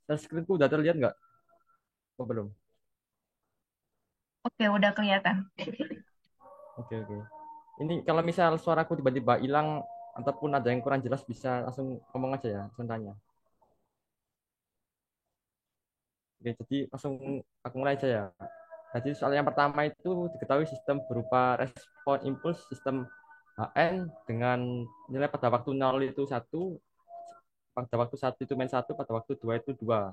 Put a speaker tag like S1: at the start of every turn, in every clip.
S1: Share screenku udah terlihat nggak? Oh, belum.
S2: Oke, udah kelihatan.
S1: Oke, oke. Ini kalau misal suaraku tiba-tiba hilang ataupun ada yang kurang jelas bisa langsung ngomong aja ya, langsung tanya. Oke, jadi langsung aku mulai aja ya. Jadi soal yang pertama itu diketahui sistem berupa respon impuls sistem HN dengan nilai pada waktu 0 itu satu, pada waktu satu itu min satu, pada waktu 2 itu dua.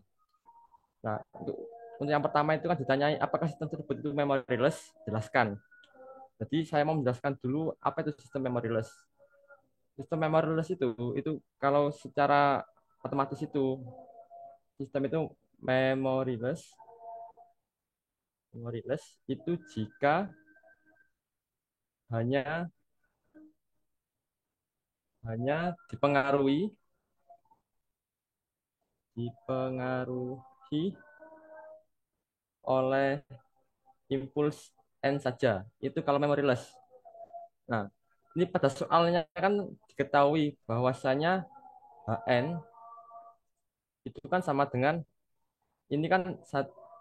S1: Nah, untuk yang pertama itu kan ditanyai apakah sistem tersebut itu memoryless? Jelaskan. Jadi saya mau menjelaskan dulu apa itu sistem memoryless. Sistem memoryless itu kalau secara otomatis itu sistem itu memoryless, memoryless itu jika hanya hanya dipengaruhi oleh impuls n saja. Itu kalau memoryless. Nah, ini pada soalnya kan diketahui bahwasanya Hn itu kan sama dengan ini kan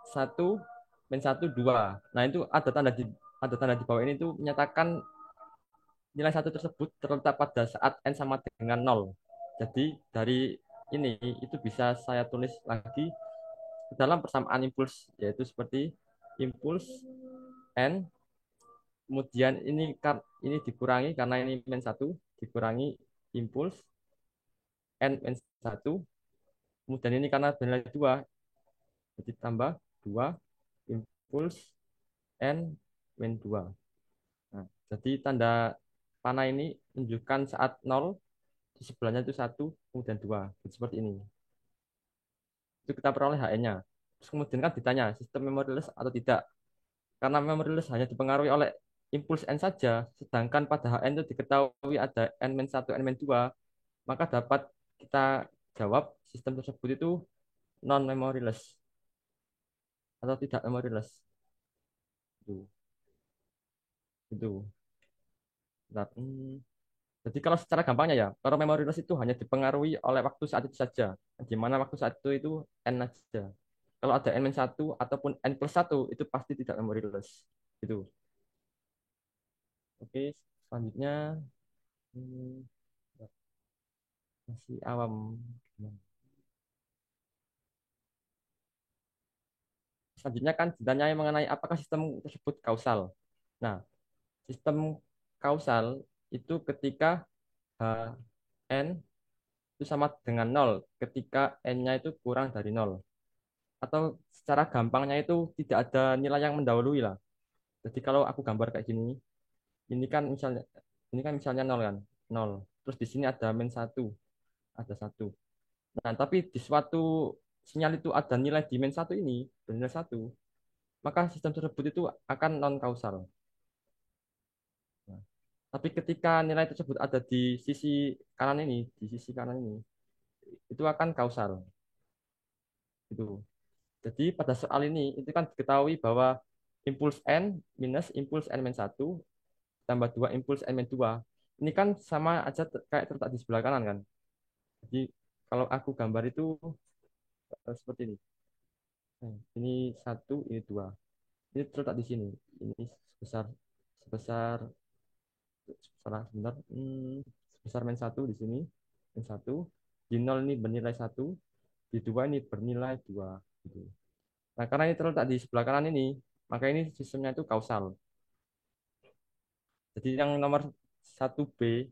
S1: satu min satu dua. Nah, itu ada tanda di bawah ini itu menyatakan nilai satu tersebut terletak pada saat n sama dengan nol. Jadi dari ini itu bisa saya tulis lagi dalam persamaan impuls yaitu seperti impuls n kemudian ini dikurangi karena ini min satu dikurangi impuls n min satu kemudian ini karena bernilai dua jadi tambah dua impuls n min dua. Nah, jadi tanda panah ini menunjukkan saat nol di sebelahnya itu satu kemudian dua jadi seperti ini itu kita peroleh HN-nya. Terus kemudian kan ditanya sistem memoryless atau tidak. Karena memoryless hanya dipengaruhi oleh impuls N saja, sedangkan pada HN itu diketahui ada N-1, N-2, maka dapat kita jawab sistem tersebut itu non-memoryless atau tidak memoryless. Itu. Itu. Bentar. Jadi kalau secara gampangnya ya, kalau memoryless itu hanya dipengaruhi oleh waktu saat itu saja. Di mana waktu saat itu N aja. Kalau ada N-1 ataupun N+1 itu pasti tidak memoryless. Itu. Oke, selanjutnya hmm, masih awam. Selanjutnya kan ditanyai mengenai apakah sistem tersebut kausal. Nah, sistem kausal itu ketika N itu sama dengan nol, ketika N-nya itu kurang dari nol. Atau secara gampangnya itu tidak ada nilai yang mendahului lah. Jadi kalau aku gambar kayak gini, ini kan misalnya nol kan, nol. Terus di sini ada min satu, ada satu. Nah, tapi di suatu sinyal itu ada nilai di min satu ini, bernilai satu, maka sistem tersebut itu akan non kausal. Nah, tapi ketika nilai tersebut ada di sisi kanan ini, itu akan kausal. Itu. Jadi pada soal ini itu kan diketahui bahwa impuls n minus impuls n min satu tambah 2 impuls n min 2 ini kan sama aja kayak terletak di sebelah kanan kan. Jadi kalau aku gambar itu seperti ini. Ini satu, ini dua. Ini terletak di sini. Ini sebesar sebesar salah sebentar. Sebesar min satu di sini. Min satu. Di nol ini bernilai satu. Di dua ini bernilai dua. Gitu. Nah karena ini terletak di sebelah kanan ini, maka ini sistemnya itu kausal. Jadi yang nomor satu b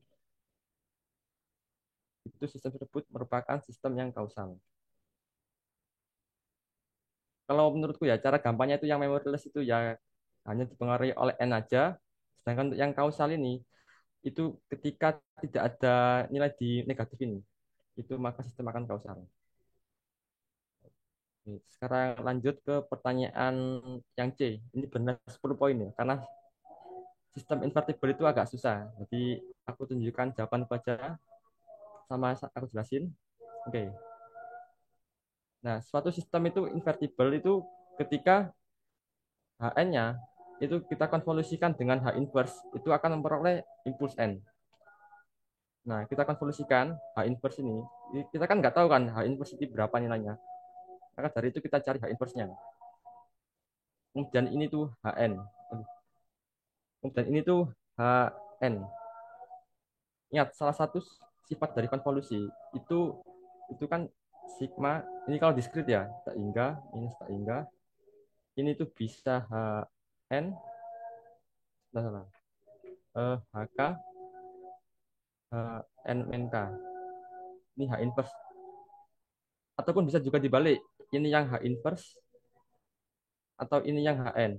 S1: itu sistem tersebut merupakan sistem yang kausal. Kalau menurutku ya cara gampangnya itu yang memoryless itu ya hanya dipengaruhi oleh n aja. Sedangkan untuk yang kausal ini itu ketika tidak ada nilai di negatif ini, itu maka sistem akan kausal. Oke, sekarang lanjut ke pertanyaan yang C. Ini benar 10 poin ya, karena sistem invertible itu agak susah. Jadi aku tunjukkan jawaban baca sama aku jelasin. Oke. Nah, suatu sistem itu invertible itu ketika Hn-nya itu kita konvolusikan dengan H inverse itu akan memperoleh impuls N. Nah, kita konvolusikan H inverse ini. Kita kan nggak tahu kan H inverse itu berapa nilainya. Maka dari itu kita cari H inverse-nya. Kemudian ini tuh HN. Kemudian ini tuh HN. Ingat, salah satu sifat dari konvolusi itu itu kan sigma. Ini kalau diskrit ya, tak hingga minus tak hingga. Ini tuh bisa HN, salah, HK, HN min K. Ini H inverse. Ataupun bisa juga dibalik. Ini yang H inverse atau ini yang HN.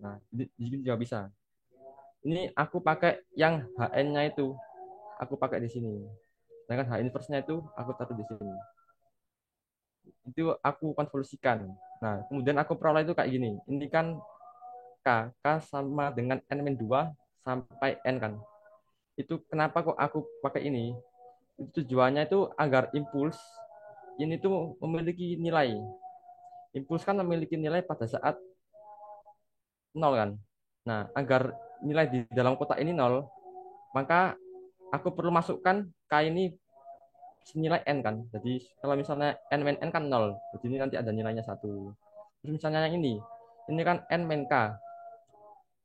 S1: Nah, di sini juga bisa. Ini aku pakai yang HN-nya itu, aku pakai di sini. Sedangkan H inverse-nya itu aku taruh di sini. Itu aku konvolusikan. Nah, kemudian aku peroleh itu kayak gini. Ini kan K, K sama dengan N-2 sampai N kan. Itu kenapa kok aku pakai ini? Itu tujuannya itu agar impuls ini tuh memiliki nilai. Impuls kan memiliki nilai pada saat nol kan. Nah, agar nilai di dalam kotak ini nol, maka aku perlu masukkan K ini senilai N kan. Jadi kalau misalnya N min N kan nol, jadi ini nanti ada nilainya satu. Terus misalnya yang ini kan N min K,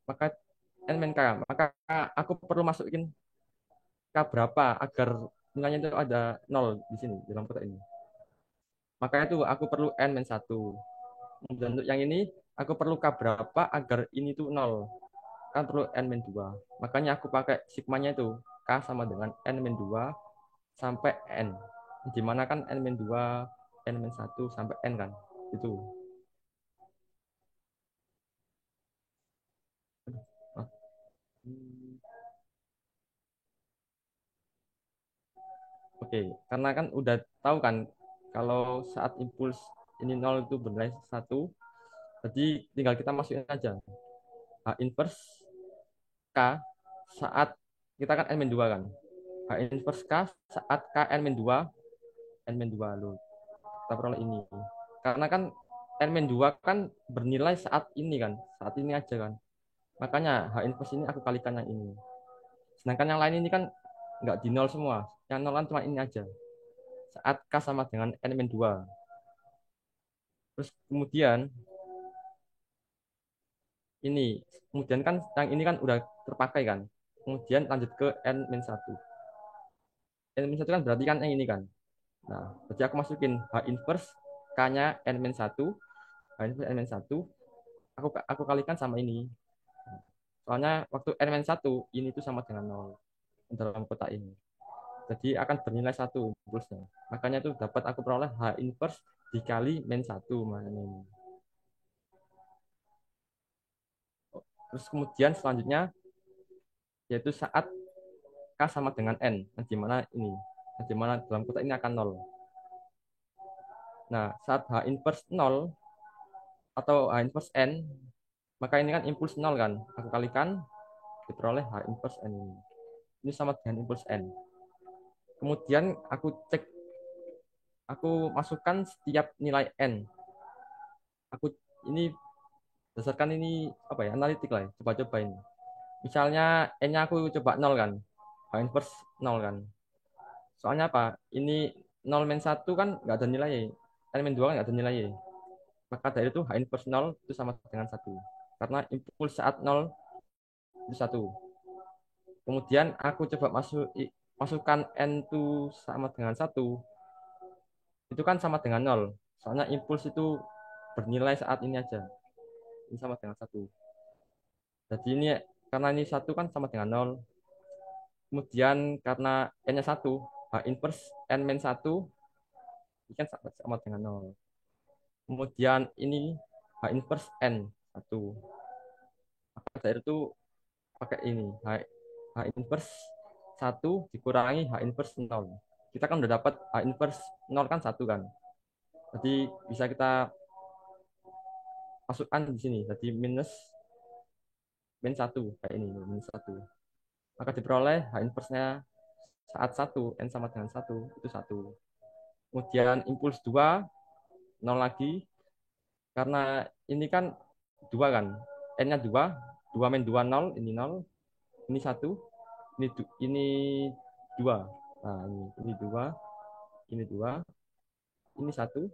S1: maka N min K, maka aku perlu masukin K berapa agar nilainya itu ada nol di sini, dalam kotak ini. Maka itu aku perlu N min satu. Dan untuk yang ini, aku perlu K berapa agar ini tuh nol. Kan perlu N min 2. Makanya aku pakai sigmanya itu K sama dengan N min 2 sampai N. Dimana kan N min 2, N min 1 sampai N kan. Itu. Oke, karena kan udah tahu kan kalau saat impuls ini nol itu bernilai satu, jadi tinggal kita masukin aja H inverse K saat kita kan N min 2 kan. H inverse K saat K N min 2, N min 2 loh. Kita peroleh ini. Karena kan N min 2 kan bernilai saat ini kan, saat ini aja kan. Makanya H inverse ini aku kalikan yang ini. Sedangkan yang lain ini kan nggak di nol semua. Yang nol kan cuma ini aja. Saat K sama dengan N min 2. Terus kemudian ini, kemudian kan yang ini kan udah terpakai kan. Kemudian lanjut ke N min 1. N min 1 kan berarti kan yang ini kan. Nah, berarti aku masukin H inverse K-nya N min 1, H inverse N min 1, aku kalikan sama ini. Soalnya waktu N min 1 ini tuh sama dengan nol dalam kotak ini. Jadi akan bernilai satu impulsnya. Makanya tuh dapat aku peroleh H inverse dikali min 1. Makanya ini. Terus kemudian selanjutnya yaitu saat K sama dengan N. Nah, di mana ini? Nah, di mana dalam kotak ini akan nol. Nah, saat H inverse nol atau H inverse N, maka ini kan impuls nol kan. Aku kalikan diperoleh H inverse N ini. Ini sama dengan impuls N. Kemudian aku masukkan setiap nilai N. Aku ini berdasarkan ini apa ya, analitik lah ya. Coba-coba ini. Misalnya N-nya aku coba nol kan. H inverse nol kan. Soalnya apa? Ini nol min 1 kan nggak ada nilai. N min 2 kan nggak ada nilai. Maka dari itu H inverse nol itu sama dengan satu. Karena impuls saat nol itu satu. Kemudian aku coba masukkan N itu sama dengan satu. Itu kan sama dengan nol. Soalnya impuls itu bernilai saat ini aja. Ini sama dengan satu. Jadi ini karena ini satu kan sama dengan nol. Kemudian karena N-nya satu, H inverse N min satu ini kan sama dengan nol. Kemudian ini H inverse N satu. Maka dari itu pakai ini H inverse satu dikurangi H inverse nol. Kita kan udah dapat H inverse nol kan satu kan. Jadi bisa kita masukkan di sini. Jadi minus min satu kayak ini minus satu. Maka diperoleh H inverse-nya saat satu N sama dengan satu itu satu. Kemudian impuls 2 nol lagi karena ini kan 2 kan. N-nya 2, 2 min 2 nol, ini nol, ini satu, ini 2. Nah, ini 2, ini 2. ini satu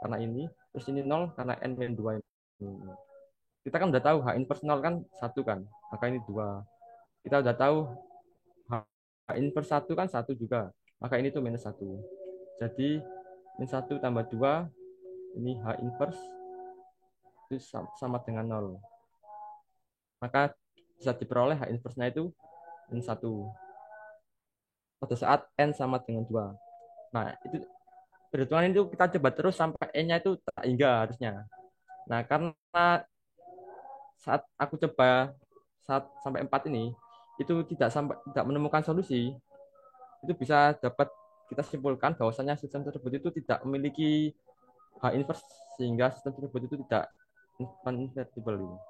S1: karena ini, terus ini nol karena n min 2 ini. Kita kan udah tahu H inverse nol kan satu kan, maka ini dua. Kita udah tahu H inverse satu kan satu juga, maka ini tuh minus satu. Jadi min satu tambah dua, ini H inverse itu sama dengan nol. Maka bisa diperoleh H inverse-nya itu min satu pada saat n sama dengan dua. Nah, itu perhitungan itu kita coba terus sampai n-nya itu tak hingga harusnya. Nah, karena saat aku coba saat sampai 4 ini itu tidak menemukan solusi, itu bisa dapat kita simpulkan bahwasanya sistem tersebut itu tidak memiliki H inverse sehingga sistem tersebut itu tidak invertible.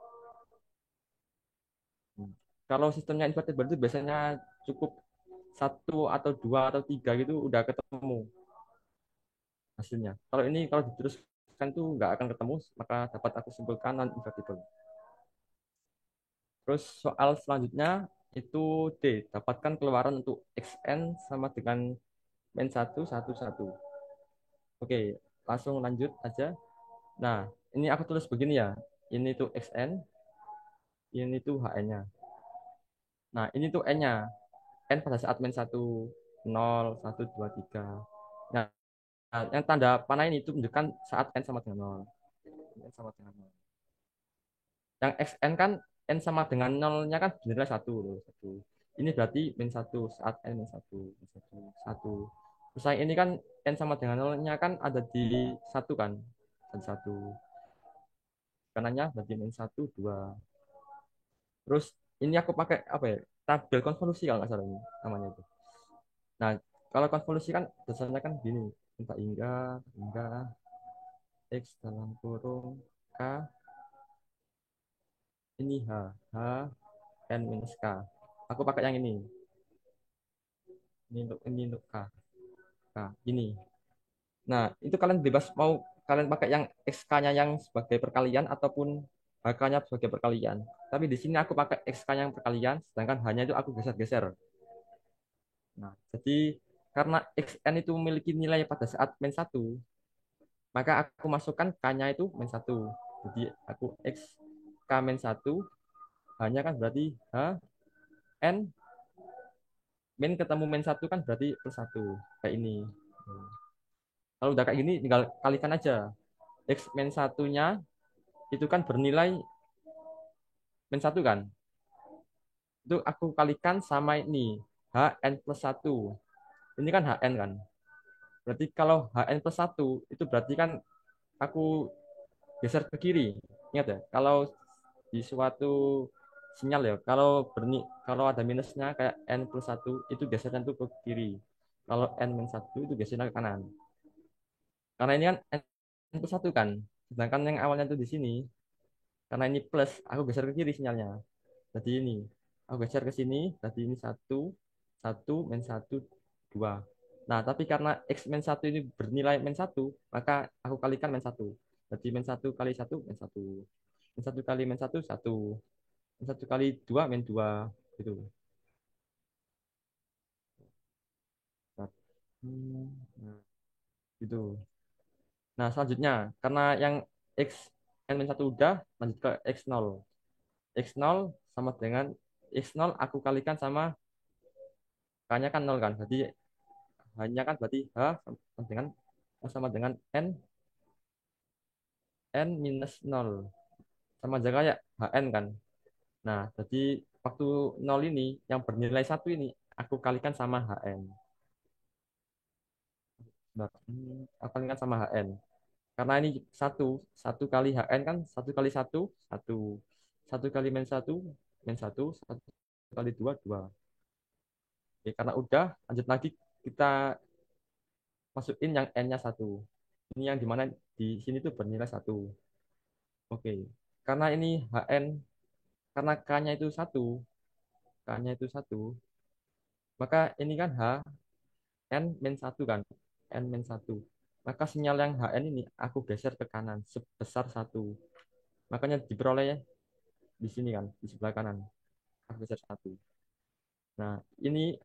S1: Kalau sistemnya invertible itu biasanya cukup satu atau dua atau tiga gitu udah ketemu hasilnya. Kalau diteruskan itu nggak akan ketemu, maka dapat aku simpulkan non invertible. Terus soal selanjutnya itu D. Dapatkan keluaran untuk XN sama dengan min 1, 1, 1. Oke, langsung lanjut aja. Nah, ini aku tulis begini ya. Ini tuh XN, ini tuh HN-nya. Nah, ini tuh N-nya. N pada saat min 1, 0, 1, 2, 3. Nah, yang tanda panah ini itu menunjukkan saat N sama dengan 0. N sama dengan 0. Yang XN kan N sama dengan 0-nya kan bernilai 1. Ini berarti min 1 saat N min 1. Min 1, 1. Terus yang ini kan N sama dengan 0-nya kan ada di 1 kan. Dan 1. Kanannya berarti min 1, 2. Terus ini aku pakai apa ya? Tabel konvolusi kalau nggak salah ini namanya itu. Nah, kalau konvolusi kan dasarnya kan gini. Minta hingga X dalam kurung K ini H N minus K. Aku pakai yang ini. Ini untuk K. K ini. Nah, itu kalian bebas mau kalian pakai yang XK-nya yang sebagai perkalian ataupun HK-nya sebagai perkalian. Tapi di sini aku pakai XK yang perkalian, sedangkan hanya itu aku geser-geser. Nah, jadi karena XN itu memiliki nilai pada saat min 1, maka aku masukkan K-nya itu min 1. Jadi aku X K min 1 hanya kan berarti H N min ketemu min 1 kan berarti plus 1 kayak ini. Kalau udah kayak gini tinggal kalikan aja. X min 1-nya itu kan bernilai min 1 kan. Itu aku kalikan sama ini HN plus 1. Ini kan HN kan. Berarti kalau HN plus 1 itu berarti kan aku geser ke kiri. Ingat ya, kalau di suatu sinyal ya, kalau ada minusnya kayak N plus 1 itu gesernya tuh ke kiri. Kalau N minus 1 itu gesernya ke kanan. Karena ini kan N plus 1 kan. Sedangkan yang awalnya tuh di sini, karena ini plus, aku geser ke kiri sinyalnya. Jadi ini, aku geser ke sini, jadi ini satu, satu, min satu, dua. Nah, tapi karena X min satu ini bernilai min satu, maka aku kalikan min satu. Jadi min satu kali satu, min satu. Min satu kali min satu, satu. Min satu kali dua, min dua. Gitu. Nah, gitu. Nah, selanjutnya, karena yang X n min satu udah, lanjut ke X0. X0 sama dengan X0 aku kalikan sama K-nya kan 0 kan. Jadi hanya kan berarti H sama dengan N minus 0. Sama aja kayak HN kan. Nah, jadi waktu 0 ini yang bernilai satu ini aku kalikan sama HN. Nah, aku kalikan sama HN. Karena ini satu kali HN kan satu kali satu, satu. Satu kali min satu, satu kali dua, dua. Oke, karena udah, lanjut lagi kita masukin yang N-nya satu. Ini yang dimana di sini tuh bernilai satu. Oke, karena ini HN, karena K-nya itu satu, K-nya itu satu, maka ini kan H N min satu kan, N min satu. Maka sinyal yang HN ini aku geser ke kanan sebesar satu. Makanya diperoleh di sini kan, di sebelah kanan. Aku geser satu. Nah, ini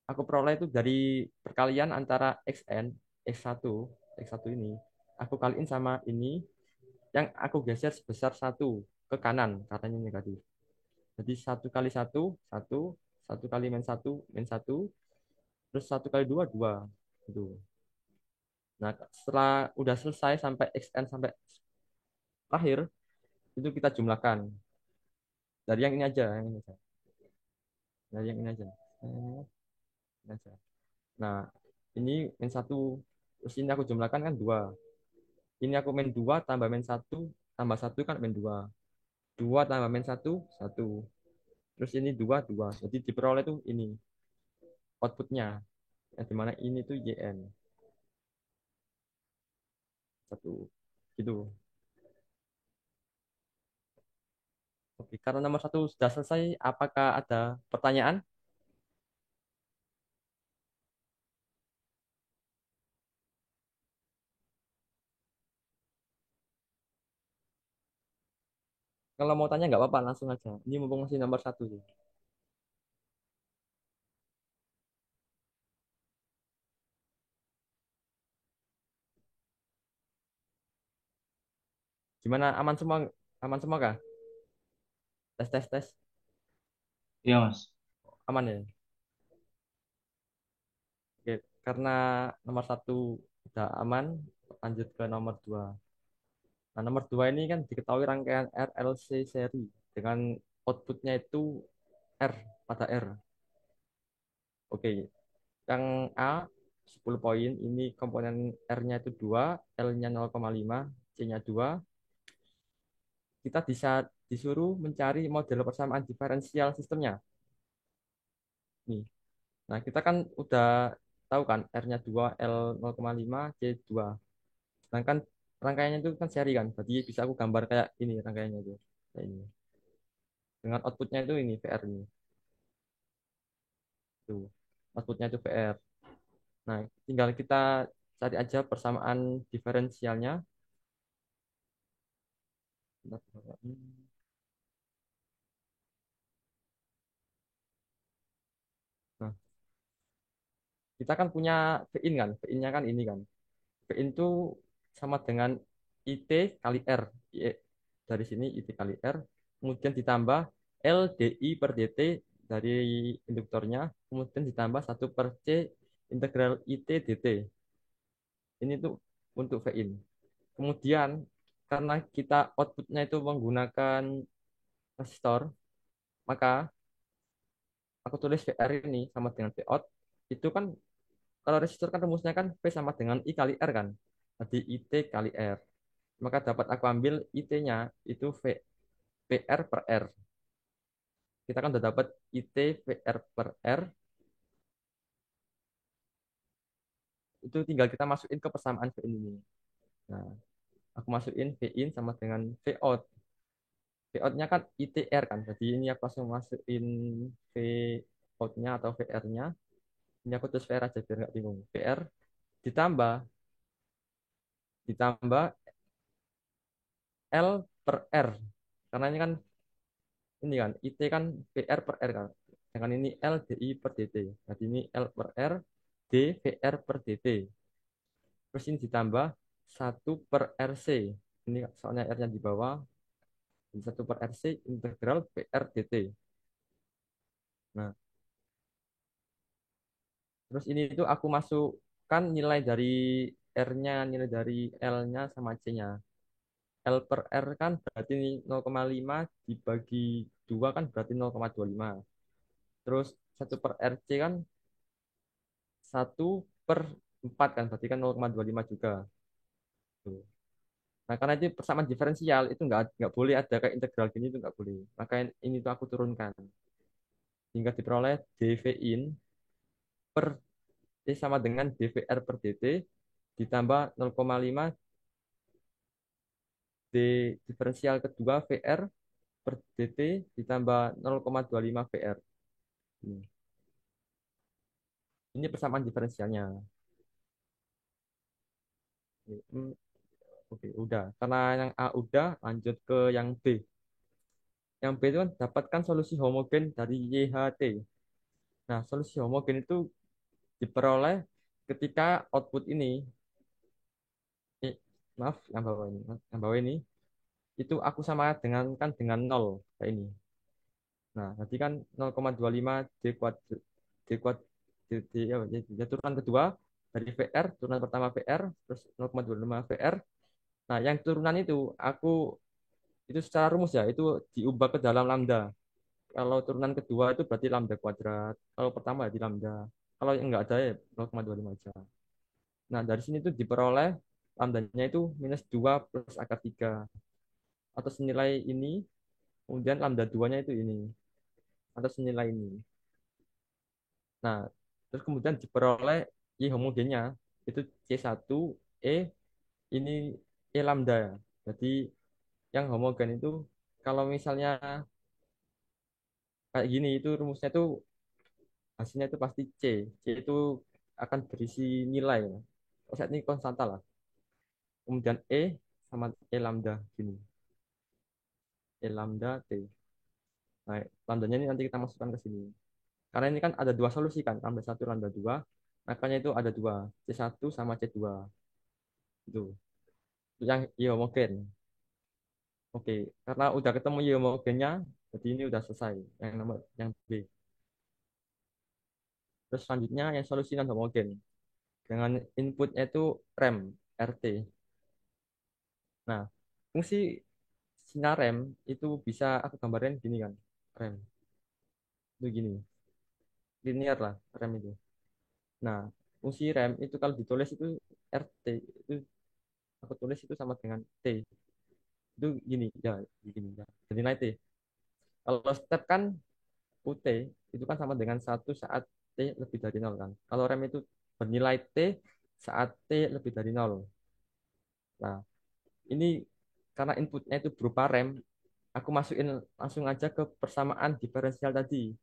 S1: aku peroleh itu dari perkalian antara XN. X1, X1 ini aku kaliin sama ini yang aku geser sebesar satu ke kanan katanya negatif. Jadi satu kali satu, satu, satu kali min satu, terus satu kali dua, dua. Gitu. Nah, setelah udah selesai sampai xn sampai terakhir, itu kita jumlahkan. Dari yang ini aja, yang ini aja. Dari yang ini aja. Ini aja. Nah, ini min satu, terus ini aku jumlahkan kan dua. Ini aku min dua tambah min satu tambah satu kan min dua. Dua tambah min satu, satu. Terus ini dua, dua. Jadi diperoleh tuh ini outputnya. Yang dimana ini tuh YN. Satu. Gitu. Oke, karena nomor satu sudah selesai, apakah ada pertanyaan? Kalau mau tanya nggak apa-apa, langsung aja. Ini mumpung masih nomor satu sih. Gimana, aman semua? Aman semua kah? Tes, tes, tes.
S2: Iya, Mas.
S1: Aman ya? Oke, karena nomor satu udah aman, lanjut ke nomor dua. Nah, nomor dua ini kan diketahui rangkaian RLC seri dengan outputnya itu R pada R. Oke, yang A 10 poin, ini komponen R-nya itu 2, L-nya 0,5, C-nya 2. Kita bisa disuruh mencari model persamaan diferensial sistemnya. Nih. Nah, kita kan udah tahu kan R-nya 2, L 0,5, C 2. Sedangkan rangkaiannya itu kan seri kan. Berarti bisa aku gambar kayak ini rangkaiannya itu. Kayak ini. Dengan outputnya itu ini VR ini. Tuh. Outputnya itu VR. Nah, tinggal kita cari aja persamaan diferensialnya. Nah, kita kan punya Vin kan. Vin-nya kan ini kan. Vin itu sama dengan IT kali R. Dari sini IT kali R. Kemudian ditambah LDI per DT dari induktornya. Kemudian ditambah satu per C integral IT DT. Ini tuh untuk Vin. Kemudian karena kita outputnya itu menggunakan resistor, maka aku tulis VR ini sama dengan V out. Itu kan kalau resistor kan rumusnya kan V sama dengan I kali R kan. Jadi IT kali R. Maka dapat aku ambil IT-nya itu VR per R. Kita kan udah dapat IT VR per R. Itu tinggal kita masukin ke persamaan V in ini. Nah, aku masukin V in sama dengan V out. V out-nya kan ITR kan. Jadi ini aku langsung masukin V out-nya atau VR-nya. Ini aku tulis VR aja biar nggak bingung. VR ditambah ditambah L per R. Karena ini kan IT kan VR per R kan. Dengan ini L DI per DT. Jadi ini L per R D VR per DT. Terus ini ditambah satu per RC. Ini soalnya R-nya di bawah. Jadi 1 per RC integral VR DT. Nah, terus ini itu aku masukkan nilai dari R-nya, nilai dari L-nya sama C-nya. L per R kan berarti 0,5 dibagi 2 kan berarti 0,25. Terus 1 per RC kan 1/4 kan berarti kan 0,25 juga. Tuh. Nah, karena itu persamaan diferensial itu nggak boleh ada kayak integral gini itu nggak boleh. Maka ini tuh aku turunkan hingga diperoleh dV in per D sama dengan dVR per dt ditambah 0,5 D diferensial kedua VR per dt ditambah 0,25 VR. Ini persamaan diferensialnya. Oke, udah. Karena yang A udah, lanjut ke yang B. Yang B itu kan dapatkan solusi homogen dari YHT. Nah, solusi homogen itu diperoleh ketika output ini. maaf yang bawah ini itu aku sama dengan kan dengan nol kayak ini. Nah, nanti kan 0,25 D kuadrat D kuadrat ya, turunan kedua dari VR, turunan pertama VR, terus 0,25 VR. Nah, yang turunan itu aku itu secara rumus ya, itu diubah ke dalam lambda. Kalau turunan kedua itu berarti lambda kuadrat. Kalau pertama di lambda. Kalau yang enggak ada ya 0,25 aja. Nah, dari sini tuh diperoleh lambdanya itu minus 2 plus akar 3. Atau senilai ini, kemudian lambda 2-nya itu ini. Atau senilai ini. Nah, terus kemudian diperoleh Y homogennya. Itu C1, E, ini E lambda. Jadi yang homogen itu kalau misalnya kayak gini itu rumusnya itu hasilnya itu pasti C. C itu akan berisi nilai. Oh, saat ini konstanta lah. Kemudian E sama E lambda gini. E lambda T. Nah, lambdanya ini nanti kita masukkan ke sini. Karena ini kan ada dua solusi kan, lambda satu, lambda dua. Makanya itu ada dua, C1 sama C2. Itu. Itu yang I homogen. Oke, karena udah ketemu Y homogennya, jadi ini udah selesai. Yang nomor yang B. Terus selanjutnya yang solusi non homogen dengan inputnya itu rem RT. Nah, fungsi sinyal rem itu bisa aku gambarin gini kan. Rem itu gini, linear lah rem itu. Nah, fungsi rem itu kalau ditulis itu RT itu aku tulis itu sama dengan T. Itu gini ya, gini ya. Jadi nilai T. Kalau step kan UT itu kan sama dengan satu saat T lebih dari nol kan. Kalau rem itu bernilai T saat T lebih dari nol. Nah, ini karena inputnya itu berupa rem, aku masukin langsung aja ke persamaan diferensial tadi.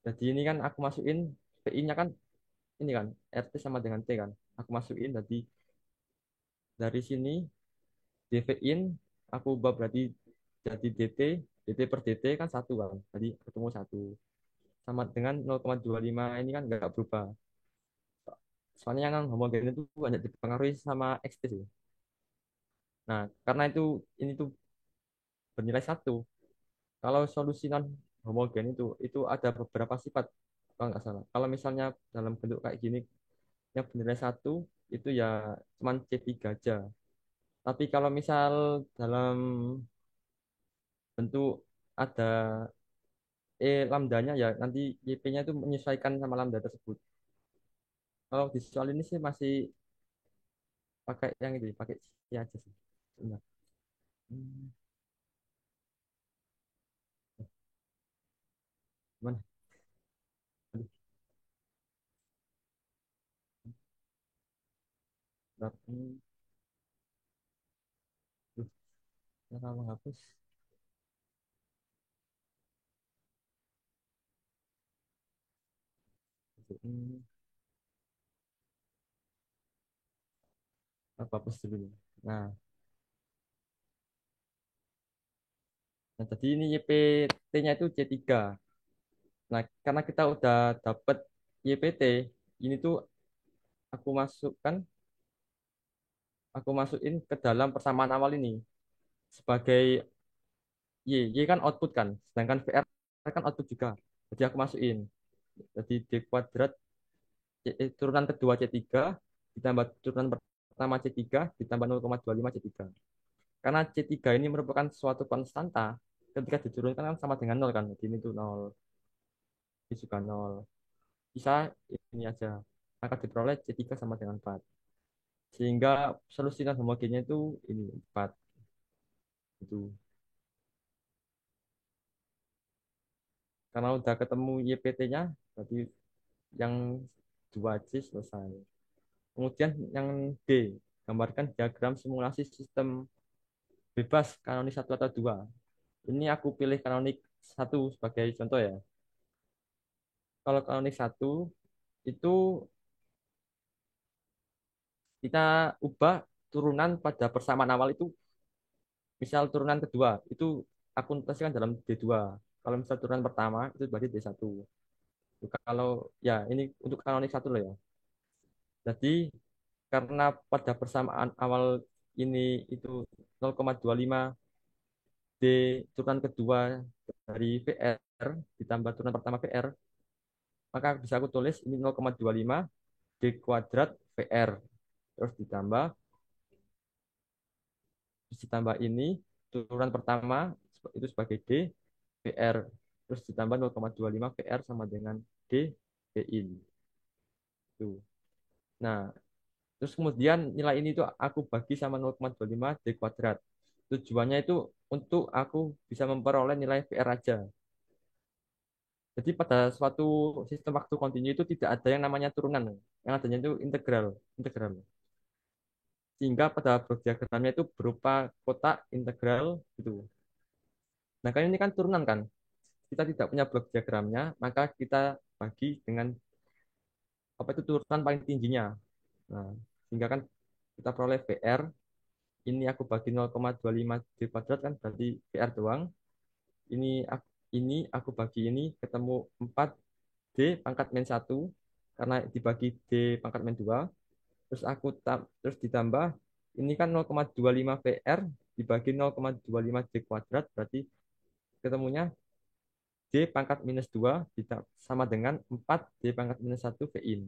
S1: Jadi ini kan aku masukin PI-nya kan ini kan RT sama dengan T kan. Aku masukin tadi dari sini DV-in aku ubah berarti jadi DT per DT kan satu kan. Jadi ketemu satu. Sama dengan 0,25 ini kan nggak berubah. Soalnya yang homogen itu banyak dipengaruhi sama XT sih. Nah, karena ini tuh bernilai satu. Kalau solusi non homogen itu ada beberapa sifat kalau nggak salah. Kalau misalnya dalam bentuk kayak gini yang bernilai satu itu ya cuman C3 aja. Tapi kalau misal dalam bentuk ada lambdanya ya nanti YP-nya itu menyesuaikan sama lambda tersebut. Kalau di soal ini sih masih pakai yang ini, pakai C aja sih. Benar. Hmm, Gimana? Aduh, berat. Duh, cara menghapus. Hmm, Apa hapus dulu. Nah, tadi ini YPT-nya itu C3. Nah, karena kita udah dapat YPT, ini tuh aku masukkan, aku masukin ke dalam persamaan awal ini sebagai Y kan output kan, sedangkan VR kan output juga. Jadi aku masukin. Jadi D kuadrat turunan kedua C3 ditambah turunan pertama C3 ditambah 0,25 C3. Karena C3 ini merupakan suatu konstanta, ketika diturunkan kan sama dengan nol kan. Jadi ini tuh nol, ini juga nol. Bisa ini aja. Maka diperoleh C3 sama dengan 4. Sehingga solusi non homogennya itu ini 4. Itu. Karena udah ketemu YPT-nya, berarti yang 2C selesai. Kemudian yang D, gambarkan diagram simulasi sistem bebas kanonik satu atau dua. Ini aku pilih kanonik satu sebagai contoh ya. Kalau kanonik satu itu kita ubah turunan pada persamaan awal itu, misal turunan kedua itu aku notasikan dalam D2. Kalau misal turunan pertama itu berarti D1. Kalau ya ini untuk kanonik satu loh ya. Jadi karena pada persamaan awal ini itu 0,25 D turunan kedua dari VR ditambah turunan pertama VR, maka bisa aku tulis ini 0,25 D kuadrat VR. Terus ditambah ini turunan pertama itu sebagai D VR. Terus ditambah 0,25 VR sama dengan D V in. Tuh. Nah, terus kemudian nilai ini tuh aku bagi sama 0,25 D kuadrat. Tujuannya itu untuk aku bisa memperoleh nilai VR aja. Jadi pada suatu sistem waktu kontinu itu tidak ada yang namanya turunan. Yang adanya itu integral. Integral. Sehingga pada blok diagramnya itu berupa kotak integral gitu. Nah, kan ini kan turunan kan. Kita tidak punya blok diagramnya, maka kita bagi dengan apa itu turunan paling tingginya. Nah, sehingga kan kita peroleh VR. Ini aku bagi 0,25 D kuadrat kan berarti VR doang. Ini aku bagi ini ketemu 4 D pangkat min 1 karena dibagi D pangkat min 2. Terus ditambah ini kan 0,25 VR dibagi 0,25 D kuadrat berarti ketemunya D pangkat minus 2 sama dengan 4 D pangkat minus 1 VIN.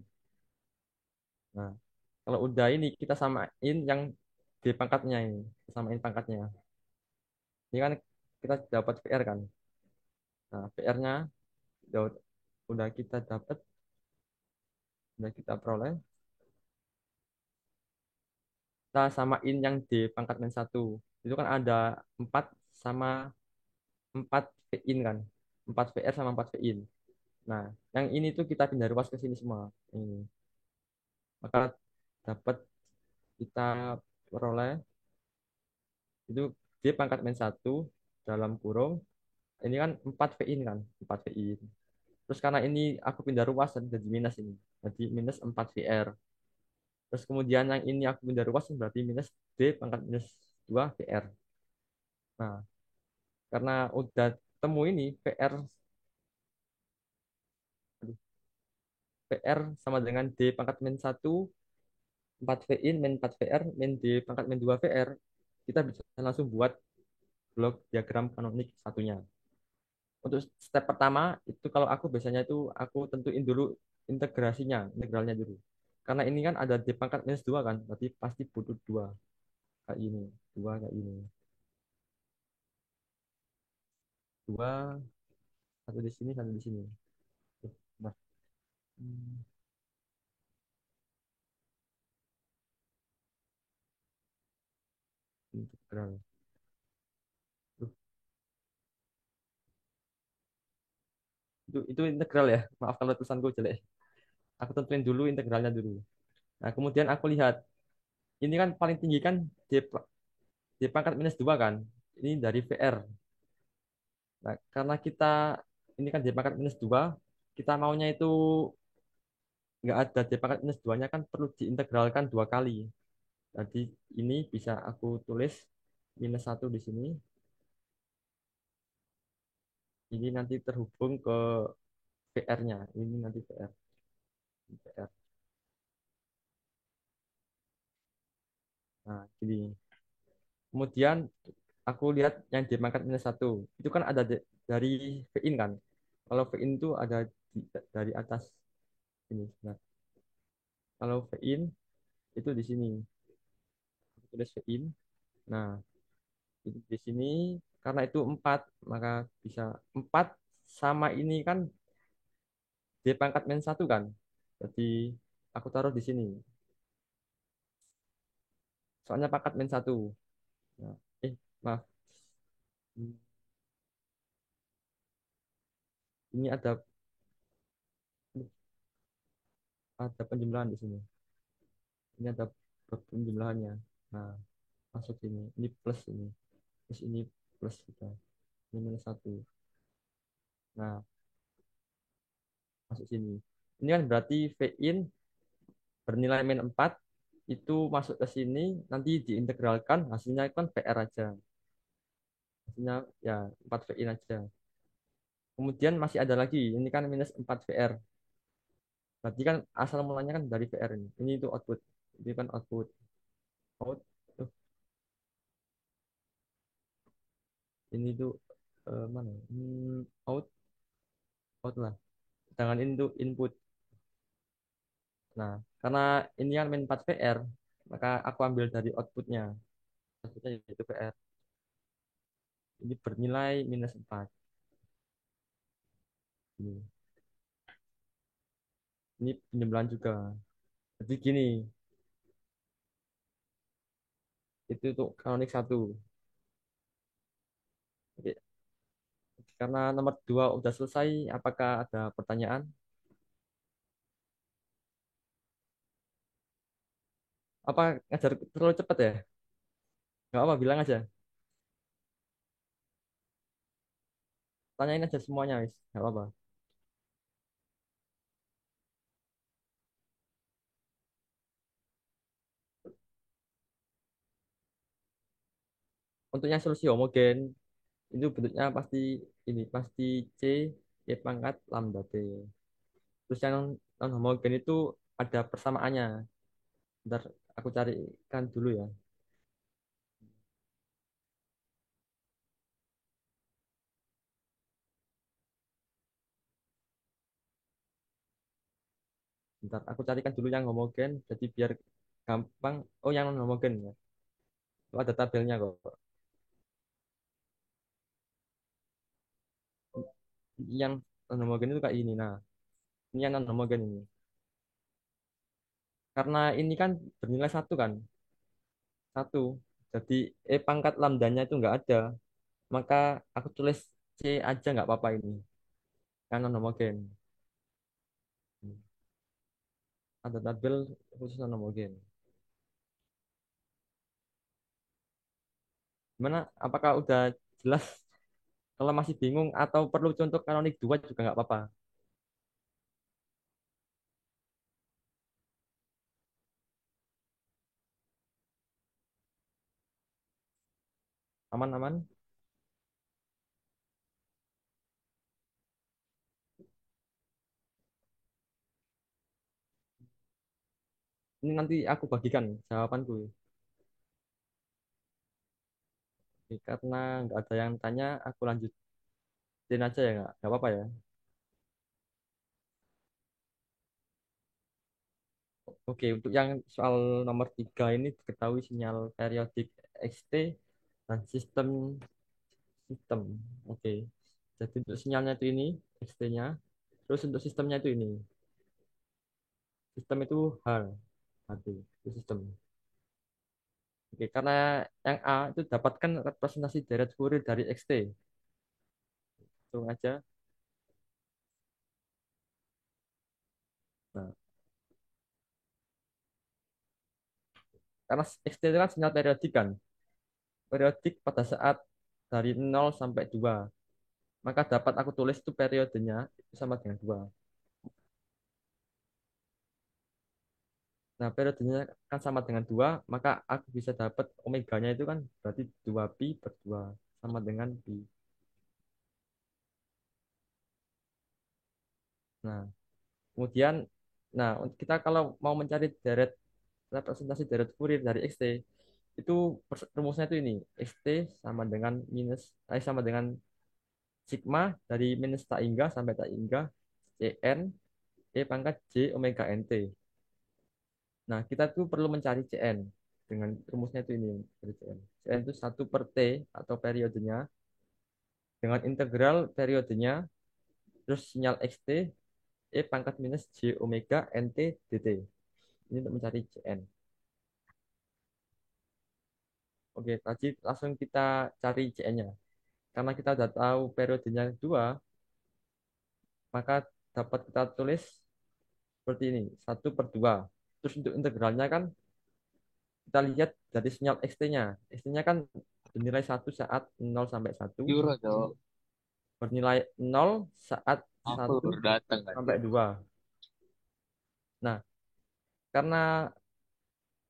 S1: Nah, kalau udah ini kita samain yang D pangkatnya ini. Samain pangkatnya. Ini kan kita dapat VR kan. Nah, VR-nya udah, udah kita dapat, udah kita peroleh. Kita samain yang D pangkat min 1. Itu kan ada 4 sama 4 VIN kan. 4 VR sama 4 VIN. Nah, yang ini tuh kita pindah ruas ke sini semua. Ini. Maka dapat kita peroleh itu D pangkat min 1 dalam kurung. Ini kan 4 VIN kan. 4 VIN. Terus karena ini aku pindah ruas jadi minus ini. Jadi minus 4 VR. Terus kemudian yang ini aku pindah ruas berarti minus D pangkat minus 2 VR. Nah, karena udah temu ini VR, aduh, VR sama dengan D pangkat min 1 4 V in min 4 VR min D pangkat min 2 VR, kita bisa langsung buat blok diagram kanonik satunya. Untuk step pertama itu kalau aku biasanya itu aku tentuin dulu integralnya dulu. Karena ini kan ada D pangkat minus 2 kan, berarti pasti butuh 2 kayak ini, 2 kayak ini. 2 satu di sini, satu di sini. Nah, hmm, integral. Duh, itu integral ya. Maaf kalau tulisanku jelek. Aku tentuin dulu integralnya dulu. Nah, kemudian aku lihat ini kan paling tinggi kan D pangkat minus 2 kan. Ini dari VR. Nah, karena kita ini kan D pangkat minus 2, kita maunya itu nggak ada D pangkat minus 2-nya kan perlu diintegralkan 2 kali. Jadi ini bisa aku tulis minus 1 di sini. Ini nanti terhubung ke VR-nya. Ini nanti VR. VR. Nah, gini. Kemudian aku lihat yang di pangkat minus 1. Itu kan ada dari V-in kan. Kalau V-in itu ada dari atas ini. Nah, kalau V-in itu di sini. Aku tulis V-in. Nah, itu di sini karena itu 4 maka bisa 4 sama ini kan di pangkat min 1 kan. Jadi aku taruh di sini. Soalnya pangkat min 1. Nah, maaf. Ini ada penjumlahan di sini. Ini ada penjumlahannya. Nah, masuk sini. Ini plus ini. Terus ini plus kita. Ini minus 1. Nah, masuk sini. Ini kan berarti V in bernilai min 4 itu masuk ke sini nanti diintegralkan hasilnya kan VR aja. Hasilnya ya 4 V in aja. Kemudian masih ada lagi. Ini kan minus 4 VR. Berarti kan asal mulanya kan dari VR ini. Ini itu output. Ini kan output. Out. Tuh. ini tuh mana? Out, out lah. Sedangkan ini tuh input. Nah, karena ini kan min 4 VR, maka aku ambil dari outputnya. Outputnya yaitu VR. Ini bernilai -4. Ini, ini penjumlahan juga. Jadi gini, itu tuh kanonik satu. Oke, karena nomor dua udah selesai, apakah ada pertanyaan? Apa ngajar terlalu cepat ya? Nggak apa, bilang aja. Tanyain aja semuanya, wis. Nggak apa. Untuk yang solusi homogen, itu bentuknya pasti ini, pasti C, Y pangkat lambda T. Terus yang non homogen itu ada persamaannya. Bentar, aku carikan dulu ya. Bentar, aku carikan dulu yang homogen, jadi biar gampang. Oh, yang non homogen ya. Oh, ada tabelnya kok. Yang non homogen itu kayak ini. Nah, ini yang non homogen ini. Karena ini kan bernilai satu kan, satu. Jadi pangkat lambdanya itu nggak ada. Maka aku tulis C aja nggak apa-apa ini. Yang non homogen. Ada tabel khusus non homogen. Gimana? Apakah udah jelas? Kalau masih bingung atau perlu contoh kanonik dua juga nggak apa-apa. Aman-aman. Ini nanti aku bagikan jawabanku. Oke, karena nggak ada yang tanya, aku lanjutin aja ya nggak apa-apa ya. Oke, untuk yang soal nomor tiga ini diketahui sinyal periodik XT dan sistem sistem. Oke, jadi untuk sinyalnya itu ini XT-nya, terus untuk sistemnya itu ini. Sistem itu H, itu sistem. Oke, karena yang A itu dapatkan representasi deret Fourier dari XT. Hitung aja. Nah, karena XT itu kan sinyal periodik kan. Periodik pada saat dari 0 sampai 2. Maka dapat aku tulis itu periodenya itu sama dengan 2. Nah, periodenya kan sama dengan 2, maka aku bisa dapat omeganya itu kan berarti 2pi/2 sama dengan pi. Nah, kemudian kita kalau mau mencari deret representasi deret Fourier dari XT itu rumusnya itu ini, XT sama dengan sama dengan sigma dari minus tak hingga sampai tak hingga Cn pangkat J omega nt. Nah, kita tuh perlu mencari Cn dengan rumusnya itu ini, dari Cn. Cn itu 1/T atau periodenya dengan integral periodenya terus sinyal xt pangkat minus J omega nt dt. Ini untuk mencari Cn. Oke, tadi langsung kita cari Cn-nya. Karena kita udah tahu periodenya 2, maka dapat kita tulis seperti ini, 1/2. Terus untuk integralnya kan kita lihat dari sinyal xt-nya. Xt-nya kan bernilai 1 saat 0 sampai 1,
S2: Euro dong.
S1: bernilai 0 saat
S2: Aku
S1: satu
S2: baru datang kan.
S1: sampai 2. Nah, karena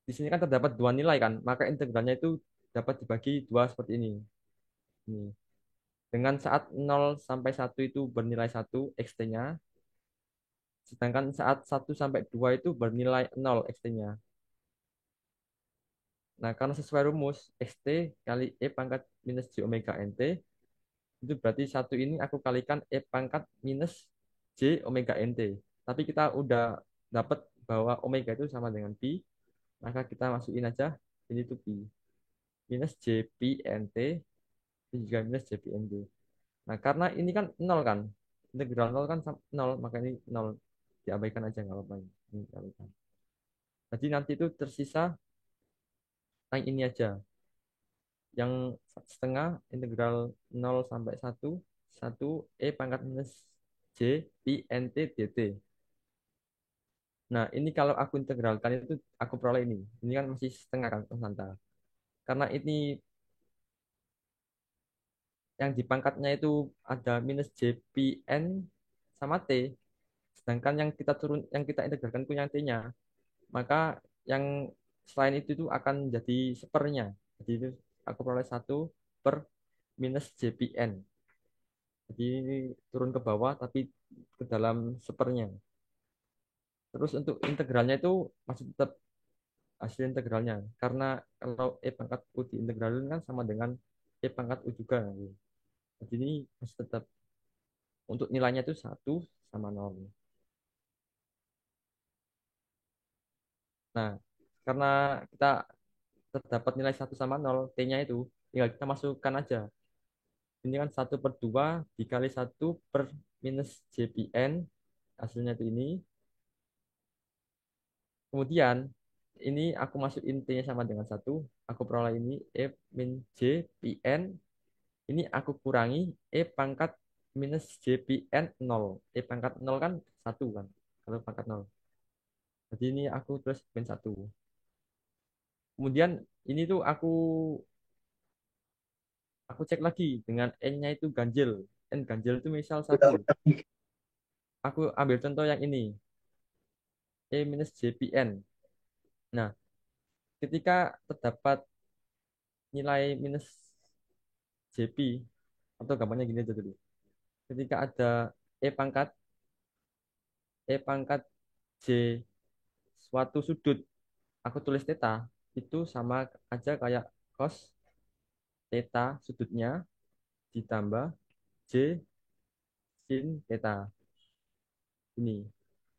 S1: di sini kan terdapat dua nilai kan, maka integralnya itu dapat dibagi dua seperti ini. Ini. Dengan saat 0 sampai 1 itu bernilai 1 xt-nya, sedangkan saat 1 sampai 2 itu bernilai 0 xt-nya. Nah, karena sesuai rumus xt kali pangkat minus j omega nt, Itu berarti satu ini aku kalikan E pangkat minus J omega NT. Tapi kita udah dapat bahwa omega itu sama dengan pi, maka kita masukin aja ini tuh pi. Minus JP NT, ini juga minus JP NT. Nah, karena ini kan nol kan, integral nol kan nol, maka ini nol diabaikan aja nggak apa-apa. Ini diabaikan. Jadi nanti itu tersisa yang ini aja, yang setengah integral nol sampai satu E pangkat minus J pi NT dt. Nah, ini kalau aku integralkan itu aku peroleh ini. Ini kan masih setengah kan konstanta. Karena ini yang di pangkatnya itu ada minus J pi N sama T. Sedangkan yang kita yang kita integralkan itu yang T-nya. Maka yang selain itu tuh akan jadi sepernya. Jadi itu aku peroleh satu per minus JPN. Jadi ini turun ke bawah tapi ke dalam sepernya. Terus untuk integralnya itu masih tetap hasil integralnya. Karena kalau E pangkat U diintegralin kan sama dengan E pangkat U juga. Jadi ini masih tetap untuk nilainya itu satu sama nol. Nah, karena kita terdapat nilai satu sama nol T-nya itu tinggal kita masukkan aja. Ini kan satu per 2 dikali satu per minus JPN. Hasilnya itu ini. Kemudian ini aku masukin T-nya sama dengan satu. Aku peroleh ini E min JPN. Ini aku kurangi E pangkat minus JPN nol. E pangkat nol kan satu kan. Kalau pangkat nol. Jadi ini aku terus min satu. Kemudian ini tuh aku cek lagi dengan N-nya itu ganjil. N ganjil itu misal satu. Aku ambil contoh yang ini. E minus JPN. Nah, ketika terdapat nilai minus JP, atau gampangnya gini aja dulu. Ketika ada E pangkat, E pangkat J suatu sudut, aku tulis theta, itu sama aja kayak cos theta sudutnya ditambah J sin theta. Ini.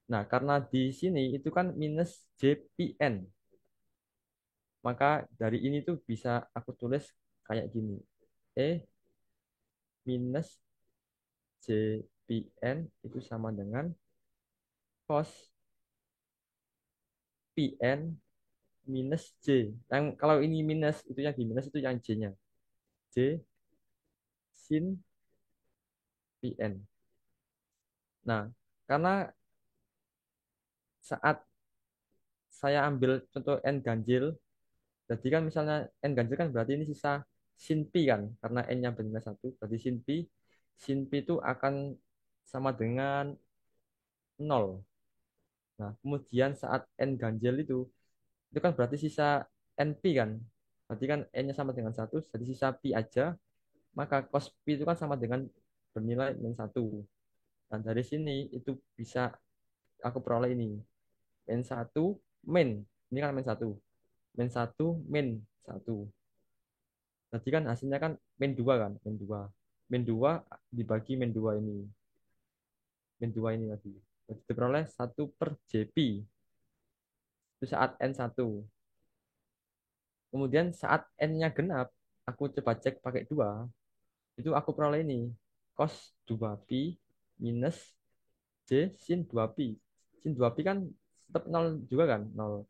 S1: Nah, karena di sini itu kan minus JPN, maka dari ini tuh bisa aku tulis kayak gini. E minus JPN itu sama dengan cos PN minus J. Yang kalau ini minus, itu yang di minus itu yang J-nya. J sin PN. Nah, karena saat saya ambil contoh N ganjil, jadi kan misalnya N ganjil kan berarti ini sisa sin P kan, karena N-nya bernilai satu, berarti sin P itu akan sama dengan nol. Nah, kemudian saat N ganjil itu kan berarti sisa NP kan. Berarti kan N-nya sama dengan satu, jadi sisa P aja, maka cos P itu kan sama dengan bernilai min satu. Dan dari sini itu bisa aku peroleh ini. Min satu min. Ini kan min satu. Min satu min satu. Tadi kan hasilnya kan min dua kan. Min dua. Min dua dibagi min dua ini. Min dua ini lagi. Jadi diperoleh satu per JP. Itu saat N1. Kemudian saat N-nya genap, aku coba cek pakai dua. Itu aku peroleh ini. Cos 2pi minus J sin 2pi. Sin 2pi kan tetap nol juga kan, nol.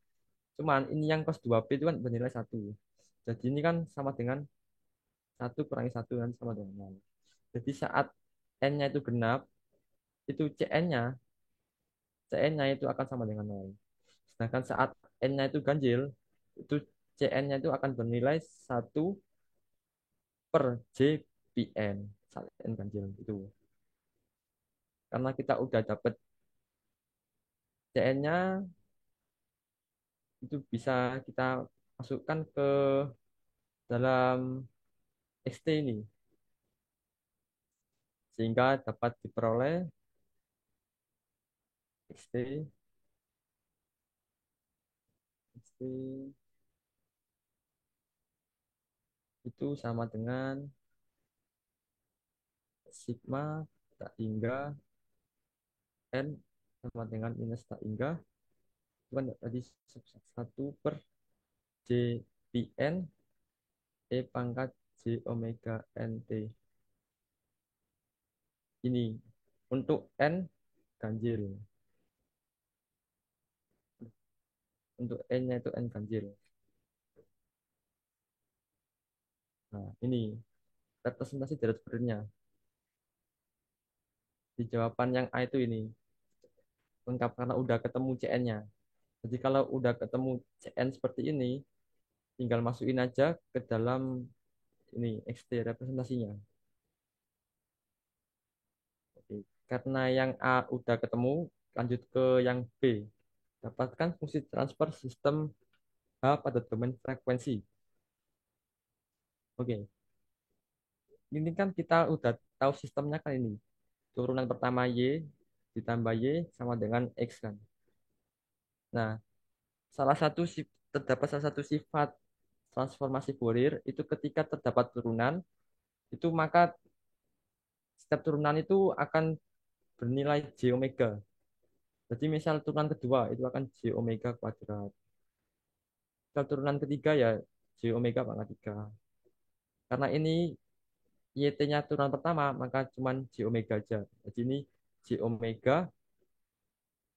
S1: Cuman ini yang cos 2pi itu kan bernilai satu. Jadi ini kan sama dengan satu kurangi satu kan sama dengan nol. Jadi saat N-nya itu genap, itu CN-nya itu akan sama dengan nol. Sedangkan saat N-nya itu ganjil, itu CN-nya itu akan bernilai satu per JPN. Saat N ganjil itu. Karena kita udah dapat CN-nya, itu bisa kita masukkan ke dalam XT ini sehingga dapat diperoleh XT XT itu sama dengan sigma tak hingga n sama dengan minus tak hingga itu kan tadi 1 per J Pn E pangkat J omega nt ini untuk n ganjil, untuk n-nya itu n ganjil. Nah ini representasi dari sumbernya di jawaban yang A itu ini lengkap karena udah ketemu Cn-nya. Jadi kalau udah ketemu Cn seperti ini, tinggal masukin aja ke dalam ini XT representasinya. Oke. Karena yang A udah ketemu, lanjut ke yang B. Dapatkan fungsi transfer sistem H pada domain frekuensi. Oke, ini kan kita udah tahu sistemnya kan ini. Turunan pertama Y ditambah Y sama dengan X kan. Nah, terdapat salah satu sifat transformasi Fourier itu ketika terdapat turunan itu maka setiap turunan itu akan bernilai J omega. Jadi misal turunan kedua itu akan J omega kuadrat. Misal turunan ketiga ya J omega pangkat 3. Karena ini YT-nya turunan pertama maka cuman J omega aja. Jadi ini J omega,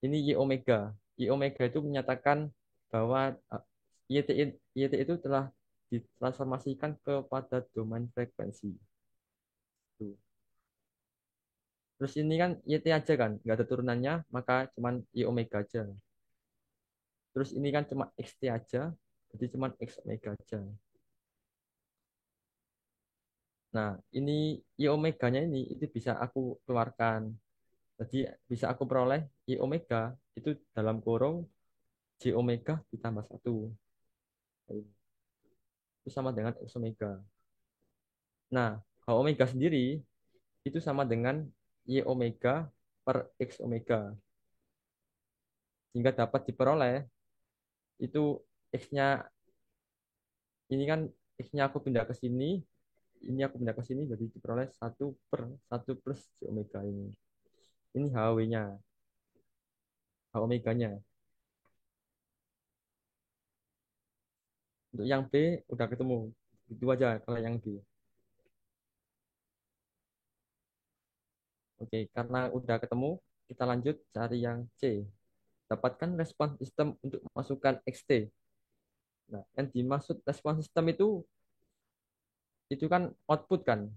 S1: ini Y omega. Y omega itu menyatakan bahwa YT, YT itu telah ditransformasikan kepada domain frekuensi. Tuh. Terus ini kan YT aja kan, nggak ada turunannya, maka cuman Y omega aja. Terus ini kan cuma XT aja, jadi cuman X omega aja. Nah, ini Y omeganya ini itu bisa aku keluarkan. Jadi bisa aku peroleh Y omega itu dalam kurung J omega ditambah 1. Itu sama dengan X omega. Nah, H omega sendiri itu sama dengan Y omega per X omega. Sehingga dapat diperoleh itu X-nya ini kan X-nya aku pindah ke sini, ini aku pindah ke sini jadi diperoleh 1 per 1 plus J omega ini. Ini HW-nya, H omeganya. Untuk yang B udah ketemu. Itu aja kalau yang B. Oke, karena udah ketemu, kita lanjut cari yang C. Dapatkan respon sistem untuk masukkan XT. Nah, yang dimaksud respon sistem itu kan output kan.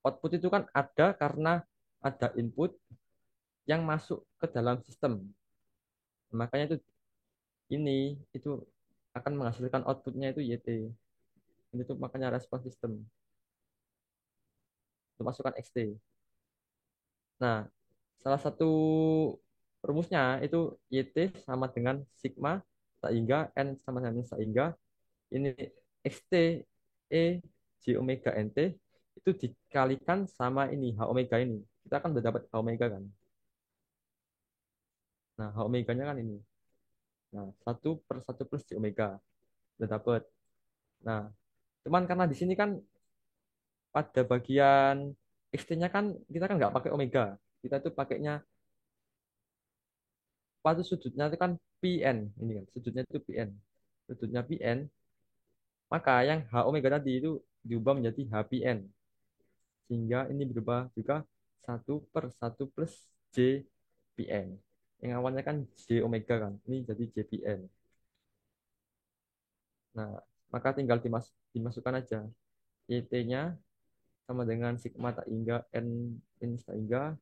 S1: Output itu kan ada karena ada input yang masuk ke dalam sistem. Makanya ini itu akan menghasilkan outputnya itu YT. Ini tuh makanya respon sistem untuk masukkan XT. Nah, salah satu rumusnya itu YT sama dengan sigma sehingga N sama dengan sehingga ini XT E J omega NT itu dikalikan sama ini H omega ini. Kita kan udah dapat H omega kan. Nah, H omeganya kan ini. Nah, 1 per 1 plus J omega. Udah dapat. Nah, cuman karena di sini kan pada bagian XT-nya kan kita kan nggak pakai omega. Kita tuh pakainya pada sudutnya itu kan PN ini kan sudutnya itu PN sudutnya PN maka yang H omega tadi itu diubah menjadi HPN sehingga ini berubah juga 1 per 1 plus JPN yang awalnya kan J omega kan ini jadi JPN. Nah maka tinggal dimasukkan aja YT-nya sama dengan sigma tak hingga N ini tak hingga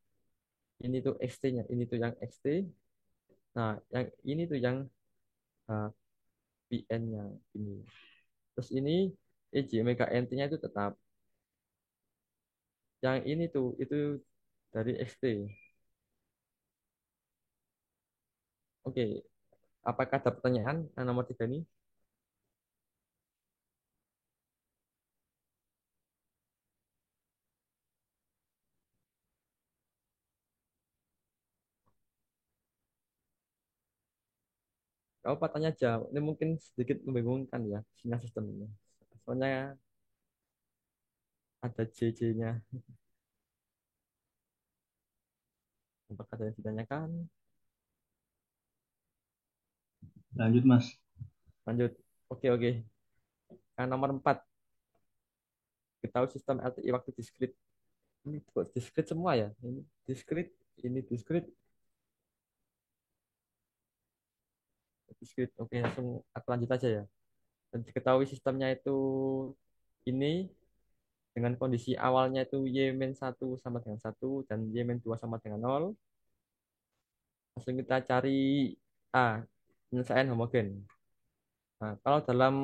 S1: ini tuh XT-nya ini tuh yang XT. Nah yang ini tuh yang HPN-nya ini. Terus ini EJ omega NT-nya itu tetap. Yang ini tuh itu dari XT. Oke, apakah ada pertanyaan yang nomor 3 ini? Kau tanya aja. Ini mungkin sedikit membingungkan ya sinyal sistem ini. Soalnya ada JJ-nya. Apakah ada yang ditanyakan?
S2: Lanjut, Mas.
S1: Lanjut. Oke, oke. Nomor 4. Ketahui sistem LTI waktu discrete. Ini kok discrete semua ya? Ini discrete, ini discrete, discrete. Oke, langsung aku lanjut aja ya. Dan diketahui sistemnya itu ini dengan kondisi awalnya itu Y-1 sama dengan 1 dan Y-2 sama dengan 0. Langsung kita cari A, penyelesaian homogen. Nah, kalau dalam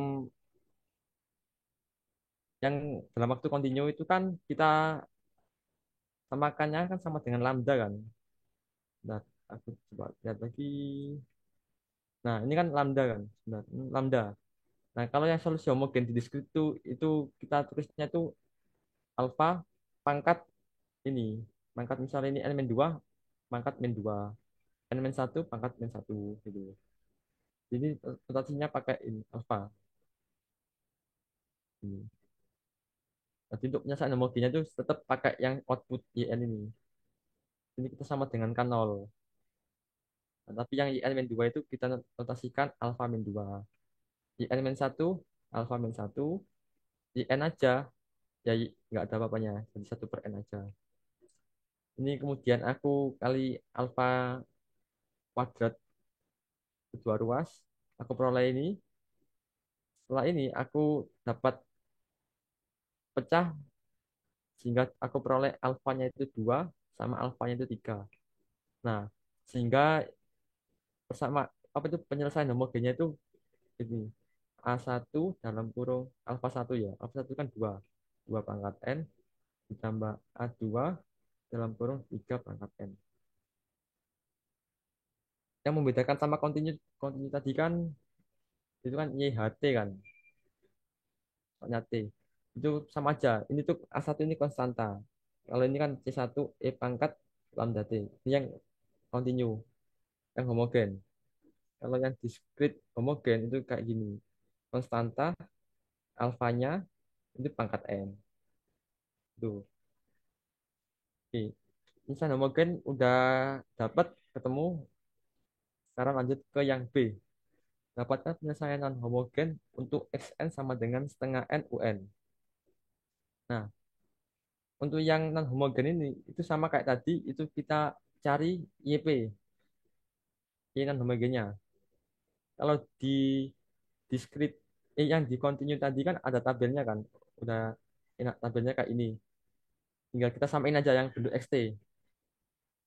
S1: waktu kontinu itu kan kita samakannya kan sama dengan lambda kan. Nah, aku coba lihat lagi. Nah, ini kan lambda kan. Sebentar, ini lambda. Nah, kalau yang solusi homogen di diskrit itu kita tulisnya itu alfa pangkat ini. Pangkat misalnya ini elemen 2 pangkat min 2. Elemen 1 pangkat min 1 gitu. Jadi notasinya pakai ini alfa. Ini. Jadi untuk penyelesaian homogennya itu tetap pakai yang output YN ini. Ini kita sama dengan kan 0. Nah, tapi yang YN min 2 itu kita notasikan alfa min 2. YN min 1 alfa min 1. YN aja ya nggak ada apa-apanya. Jadi 1 per N aja. Ini kemudian aku kali alfa kuadrat kedua ruas. Aku peroleh ini. Setelah ini aku dapat pecah sehingga aku peroleh alfanya itu 2 sama alfanya itu 3. Nah, sehingga bersama apa itu penyelesaian homogennya itu ini A1 dalam kurung alfa 1 ya. Alfa 1 kan 2. 2 pangkat N ditambah A2 dalam kurung 3 pangkat N. Yang membedakan sama kontinu kontinu tadi kan itu kan YHT kan. Soalnya T. Itu sama aja. Ini tuh A1 ini konstanta. Kalau ini kan C1 E pangkat lambda T. Ini yang kontinu, yang homogen. Kalau yang diskrit homogen itu kayak gini. Konstanta, alfanya itu pangkat N. Tuh. Oke. Misalnya homogen udah dapat ketemu. Sekarang lanjut ke yang B. Dapatkan penyelesaian non homogen untuk Xn sama dengan setengah N UN. Nah, untuk yang non homogen ini itu sama kayak tadi, itu kita cari YP, Y non homogennya. Kalau di discrete yang di continue tadi kan ada tabelnya kan, udah enak tabelnya kayak ini. Tinggal kita samain aja yang bentuk XT.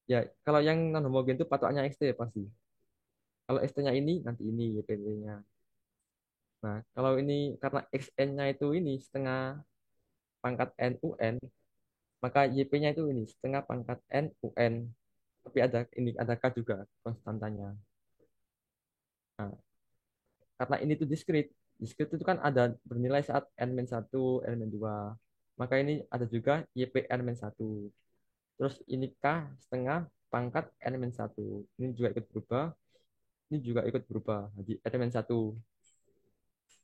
S1: Ya, kalau yang non homogen itu patokannya XT pasti. Kalau XT-nya ini nanti ini YP-nya. Nah, kalau ini karena XN-nya itu ini setengah pangkat N UN, maka YP-nya itu ini setengah pangkat N UN. Tapi ada ini ada K juga konstantanya. Nah, karena ini tuh discrete. Discrete itu kan ada bernilai saat n-1, n-2. Maka ini ada juga YP n-1. Terus ini K setengah pangkat n-1. Ini juga ikut berubah. Ini juga ikut berubah. Jadi n-1.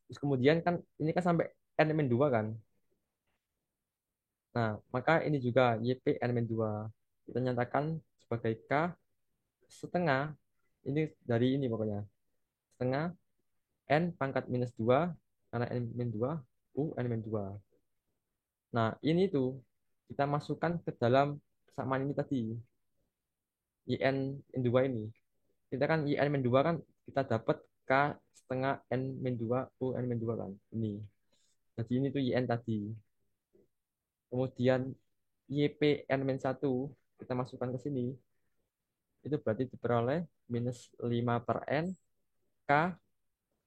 S1: Terus kemudian kan ini kan sampai n-2 kan. Nah, maka ini juga YP n-2. Kita nyatakan sebagai K setengah. Ini dari ini pokoknya. Setengah N pangkat minus 2 karena N min 2 U N min 2. Nah, ini tuh kita masukkan ke dalam persamaan ini tadi, IN min 2 ini. Kita kan IN min 2 kan kita dapat K setengah N min 2 U N min 2 kan. Ini. Jadi ini tuh IN tadi. Kemudian YP N min 1 kita masukkan ke sini. Itu berarti diperoleh minus 5 per N K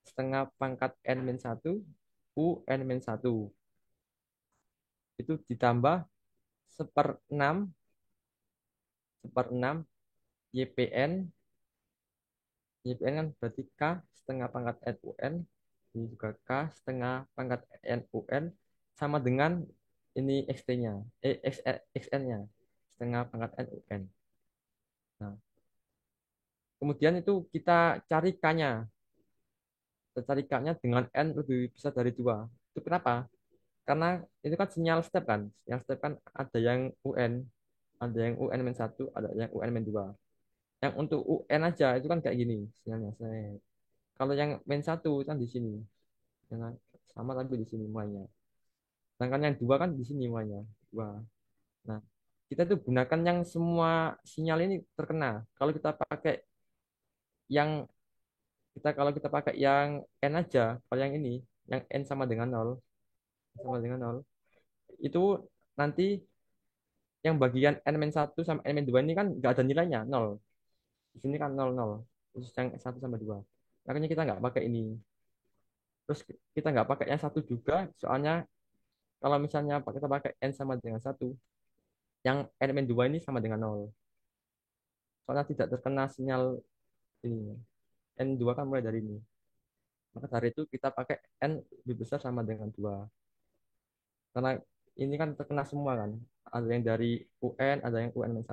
S1: setengah pangkat N min 1 U N min 1. Itu ditambah seper enam YPN. YPN kan berarti K setengah pangkat NUN. Ini juga K setengah pangkat NUN sama dengan ini XT-nya, XN-nya setengah pangkat NUN. Nah, kemudian itu kita cari K-nya. Kita cari K-nya dengan N lebih besar dari 2. Itu kenapa? Karena itu kan sinyal step kan. Yang step kan ada yang UN, ada yang UN-1, ada yang UN-2. Yang untuk UN aja itu kan kayak gini sinyalnya. Kalau yang -1 kan di sini. Yang sama tapi di sini semuanya. Sedangkan yang dua kan di sini semuanya. Dua. Nah, kita tuh gunakan yang semua sinyal ini terkena. Kalau kita pakai yang kalau kita pakai yang N aja, kalau yang ini, yang N sama dengan nol, itu nanti yang bagian N-1 sama N-2 ini kan nggak ada nilainya, nol. Di sini kan nol nol. Khusus yang 1 sama 2. Makanya kita nggak pakai ini. Terus kita nggak pakai yang satu juga, soalnya kalau misalnya kita pakai N sama dengan satu, yang N-2 ini sama dengan nol. Soalnya tidak terkena sinyal ini. N2 kan mulai dari ini. Maka dari itu kita pakai N lebih besar sama dengan 2. Karena ini kan terkena semua kan. Ada yang dari UN, ada yang UN-1.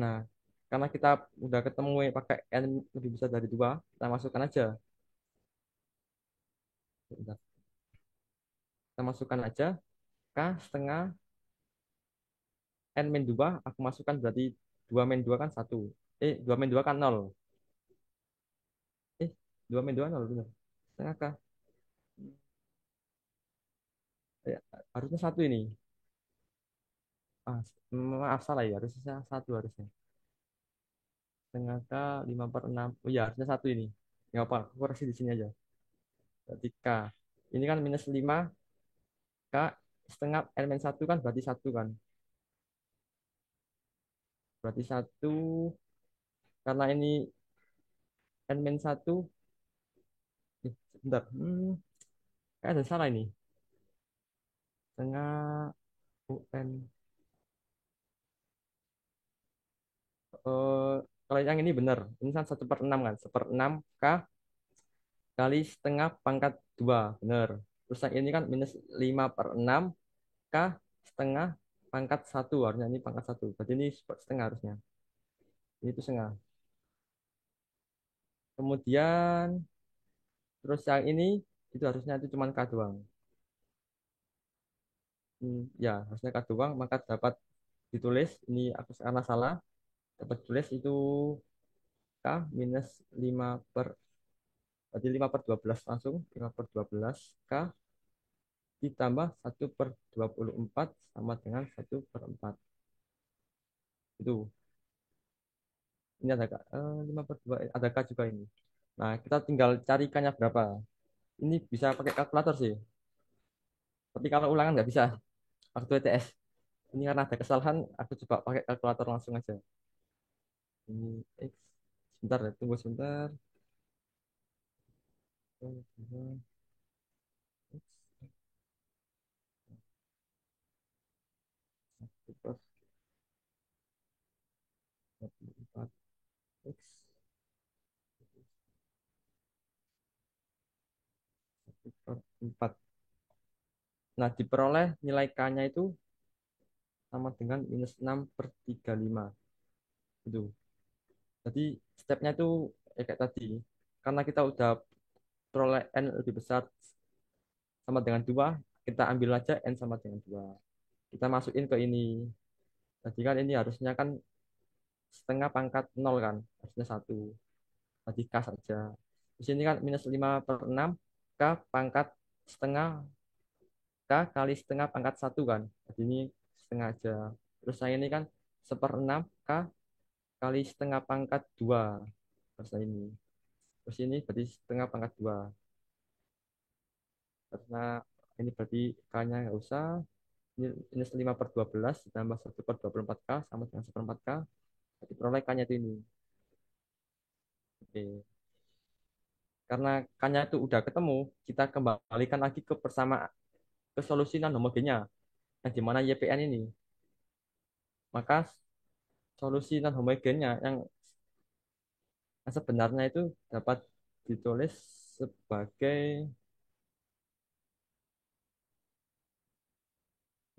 S1: Nah, karena kita udah ketemu yang pakai N lebih besar dari 2, kita masukkan aja. Bentar. Kita masukkan aja K setengah N min 2, aku masukkan berarti 2 min 2 kan 1. 2 min 2 kan 0. Eh, 2 min 2 0, benar. Setengah K. Harusnya 1 ini. Ah, maaf salah ya, harusnya 1 harusnya. Setengah K 5/6. Oh iya, harusnya 1 ini. Nggak apa, aku koreksi di sini aja. Berarti K. Ini kan -5, K setengah N-1 kan berarti 1 kan. Berarti 1, karena ini N-1. Bentar. Kayak ada salah ini. Setengah UN. Eh, kalau yang ini benar. Ini kan 1/6 kan. 1/6 K kali setengah pangkat 2. Benar. Terus yang ini kan -5/6 K setengah pangkat 1. Harusnya ini pangkat 1. Berarti ini setengah harusnya. Ini itu setengah. Kemudian terus yang ini itu harusnya itu cuma K doang. Ya, harusnya K doang. Maka dapat ditulis. Ini aku karena salah. Dapat tulis itu K -5 per, berarti 5/12 langsung. 5/12 K ditambah 1/24 sama dengan 1/4. Itu. Ini ada K. 5/2. Ada K juga ini. Nah, kita tinggal cari K-nya berapa. Ini bisa pakai kalkulator sih. Tapi kalau ulangan nggak bisa. Waktu ETS. Ini karena ada kesalahan, aku coba pakai kalkulator langsung aja. Ini X. Sebentar ya, tunggu sebentar. X. 1/24 X 1/4. Nah, diperoleh nilai K-nya itu sama dengan -6/35. Itu. Jadi stepnya itu kayak tadi. Karena kita udah peroleh N lebih besar sama dengan 2, kita ambil aja N sama dengan 2. Kita masukin ke ini. Tadi kan ini harusnya kan setengah pangkat 0 kan. Harusnya 1. Tadi K saja. Di sini kan -5/6 K pangkat setengah K kali setengah pangkat 1 kan. Jadi ini setengah aja. Terus saya ini kan 1/6 K kali setengah pangkat 2. Terus ini. Terus ini berarti setengah pangkat 2. Karena ini berarti K-nya nggak usah. Ini 5/12 ditambah 1/24 K sama dengan 1/4 K. Jadi peroleh K-nya itu ini. Oke. Karena K-nya itu udah ketemu, kita kembalikan lagi ke persamaan, ke solusi non homogennya. Yang dimana YPN ini. Maka solusi non homogennya yang sebenarnya itu dapat ditulis sebagai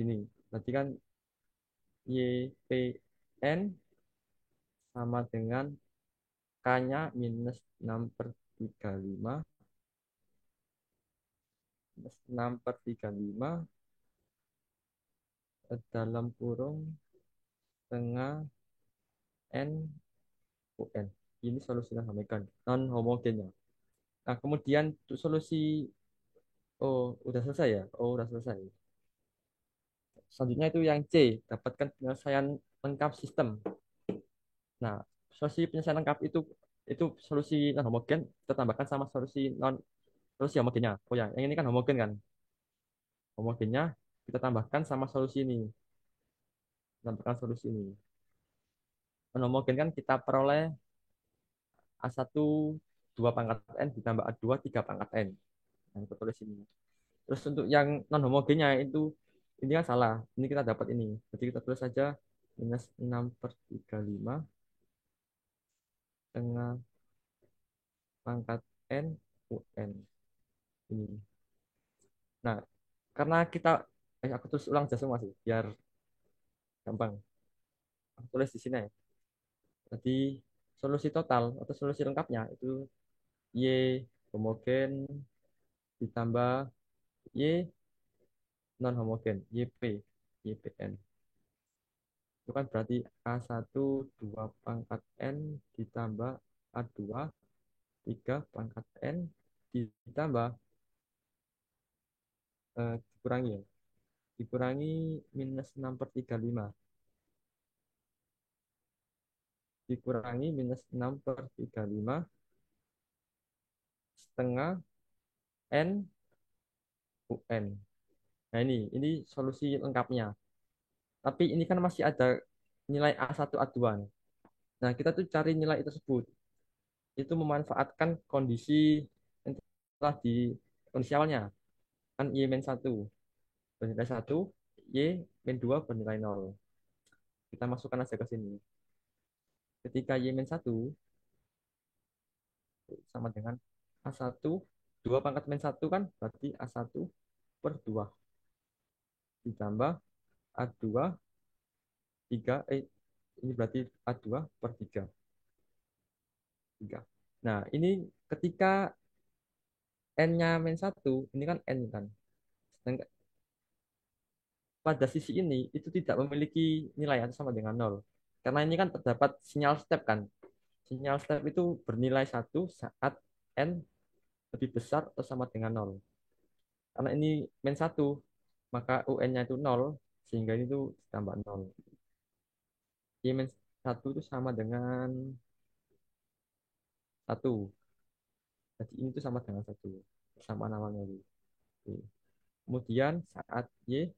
S1: ini. Berarti kan YPN sama dengan K-nya -6/35 -6/35 dalam kurung setengah N UN. Ini solusi non homogen, non homogennya. Nah, kemudian untuk solusi, oh, udah selesai ya? Oh, udah selesai. Selanjutnya itu yang C, dapatkan penyelesaian lengkap sistem. Nah, solusi penyelesaian lengkap itu solusi non homogen kita tambahkan sama solusi homogennya. Oh ya, yang ini kan homogen kan. Homogennya kita tambahkan sama solusi ini. Tambahkan solusi ini. Non homogen kan kita peroleh A1 2 pangkat N ditambah A2 3 pangkat N. Nah, kita tulis ini. Terus untuk yang non homogennya ini kan salah. Ini kita dapat ini. Jadi kita tulis saja minus 6/35 tengah pangkat N UN ini. Nah, karena aku tulis ulang aja semua sih, biar gampang. Aku tulis di sini ya. Jadi solusi total atau solusi lengkapnya itu Y homogen ditambah Y non homogen, YPN. Itu kan berarti A1 2 pangkat N ditambah A2 3 pangkat N ditambah dikurangi ya. Dikurangi minus 6/35 dikurangi minus 6/35 setengah N UN. Nah, ini solusi lengkapnya. Tapi ini kan masih ada nilai A1 A2. Nah, kita tuh cari nilai tersebut. Itu memanfaatkan kondisi yang telah di kondisi awalnya. Kan Y-1 bernilai 1, Y-2 bernilai 0. Kita masukkan aja ke sini. Ketika Y-1 sama dengan A1, 2 pangkat min 1 kan berarti A1/2 ditambah A2 3, ini berarti A2/3. 3. Nah, ini ketika N-nya min 1, ini kan N kan. Sedangkan pada sisi ini itu tidak memiliki nilai atau sama dengan nol. Karena ini kan terdapat sinyal step kan. Sinyal step itu bernilai 1 saat N lebih besar atau sama dengan nol. Karena ini min 1, maka UN-nya itu nol, sehingga ini tuh tambah nol. I min 1 itu sama dengan 1. Jadi ini tuh sama dengan 1. Sama namanya. Oke. Kemudian saat Y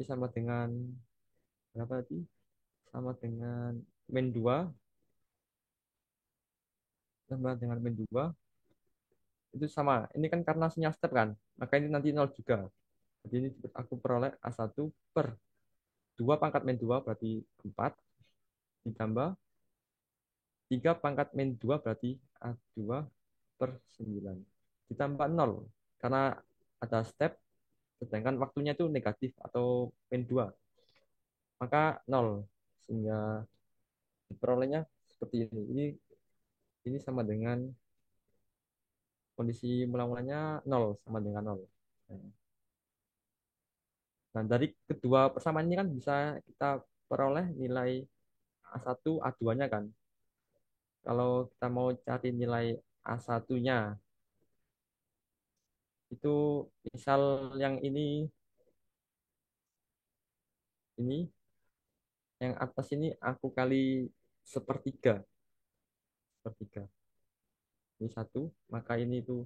S1: sama dengan berapa tadi? Sama dengan min 2 tambah dengan min 2 itu sama. Ini kan karena sinyal step kan, maka ini nanti nol juga. Jadi ini aku peroleh A1/2 pangkat min 2 berarti 4 ditambah 3 pangkat min 2 berarti A2/9 ditambah nol karena ada step sedangkan waktunya itu negatif atau min 2 maka nol sehingga diperolehnya seperti ini. Ini sama dengan kondisi mula-mulanya nol sama dengan nol. Nah, dari kedua persamaan ini kan bisa kita peroleh nilai A1, A2-nya kan. Kalau kita mau cari nilai A1-nya, itu misal yang yang atas ini aku kali sepertiga, sepertiga. Ini 1, maka ini itu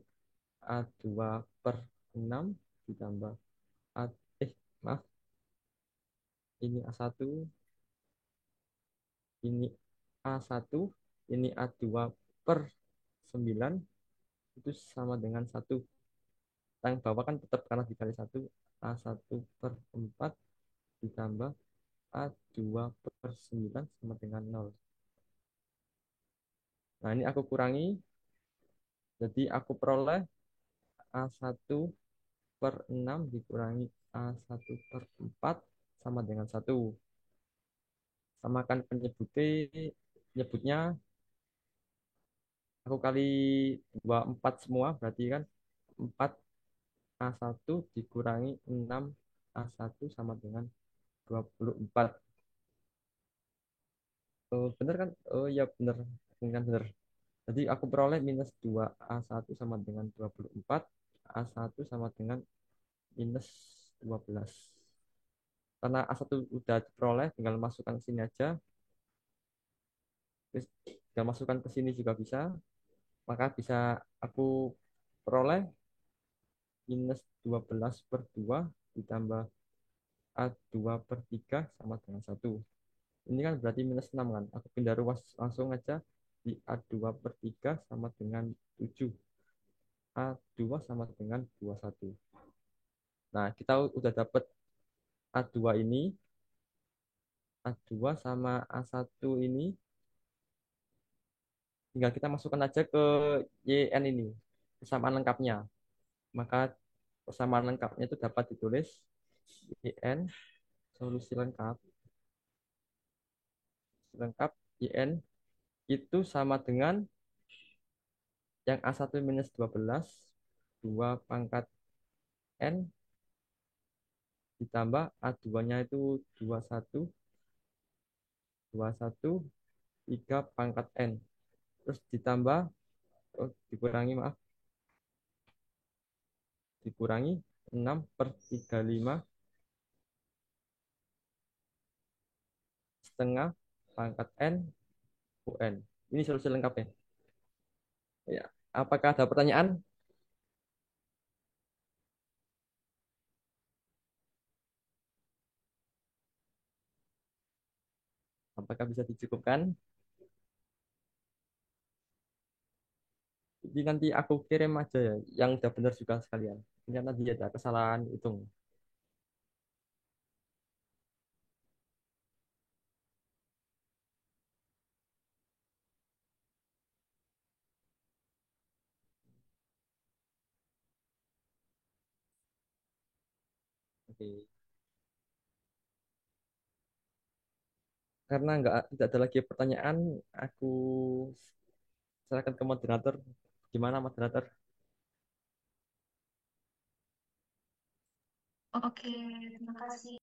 S1: A2/6 ditambah A, maaf, ini A1, ini A1, ini A2/9 itu sama dengan 1. Yang bawah kan tetap karena dikali 1, A1/4 ditambah A2/9 sama dengan 0. Nah, ini aku kurangi, jadi aku peroleh A1/6 dikurangi A1/4 sama dengan 1. Samakan penyebutnya aku kali 4 semua, berarti kan 4 A1 dikurangi 6 A1 sama dengan 24. Oh, bener kan? Oh iya bener. Ini kan bener. Jadi aku peroleh minus 2A1 sama dengan 24. A1 sama dengan minus 12. Karena A1 udah diperoleh, tinggal masukkan ke sini aja. Terus tinggal masukkan ke sini juga bisa. Maka bisa aku peroleh minus 12 per 2 ditambah A2 per 3 sama dengan 1. Ini kan berarti minus 6 kan. Aku pindah ruas langsung aja di A2 per 3 sama dengan 7. A2 sama dengan 21. Nah, kita udah dapat A2 ini, A2 sama A1 ini. Tinggal kita masukkan aja ke YN ini, persamaan lengkapnya. Maka persamaan lengkapnya itu dapat ditulis YN, solusi lengkap YN itu sama dengan yang A1 minus 12, 2 pangkat N ditambah A2-nya itu 21, 3 pangkat N. Terus ditambah, dikurangi maaf, dikurangi 6 per 35 setengah pangkat N UN. Ini solusi lengkapnya. Ya. Apakah ada pertanyaan? Apakah bisa dicukupkan? Jadi nanti aku kirim aja ya, yang udah benar juga sekalian. Ini nanti ada kesalahan hitung. Oke. Karena tidak ada lagi pertanyaan, aku serahkan ke moderator. Gimana moderator?
S3: Oke, terima kasih.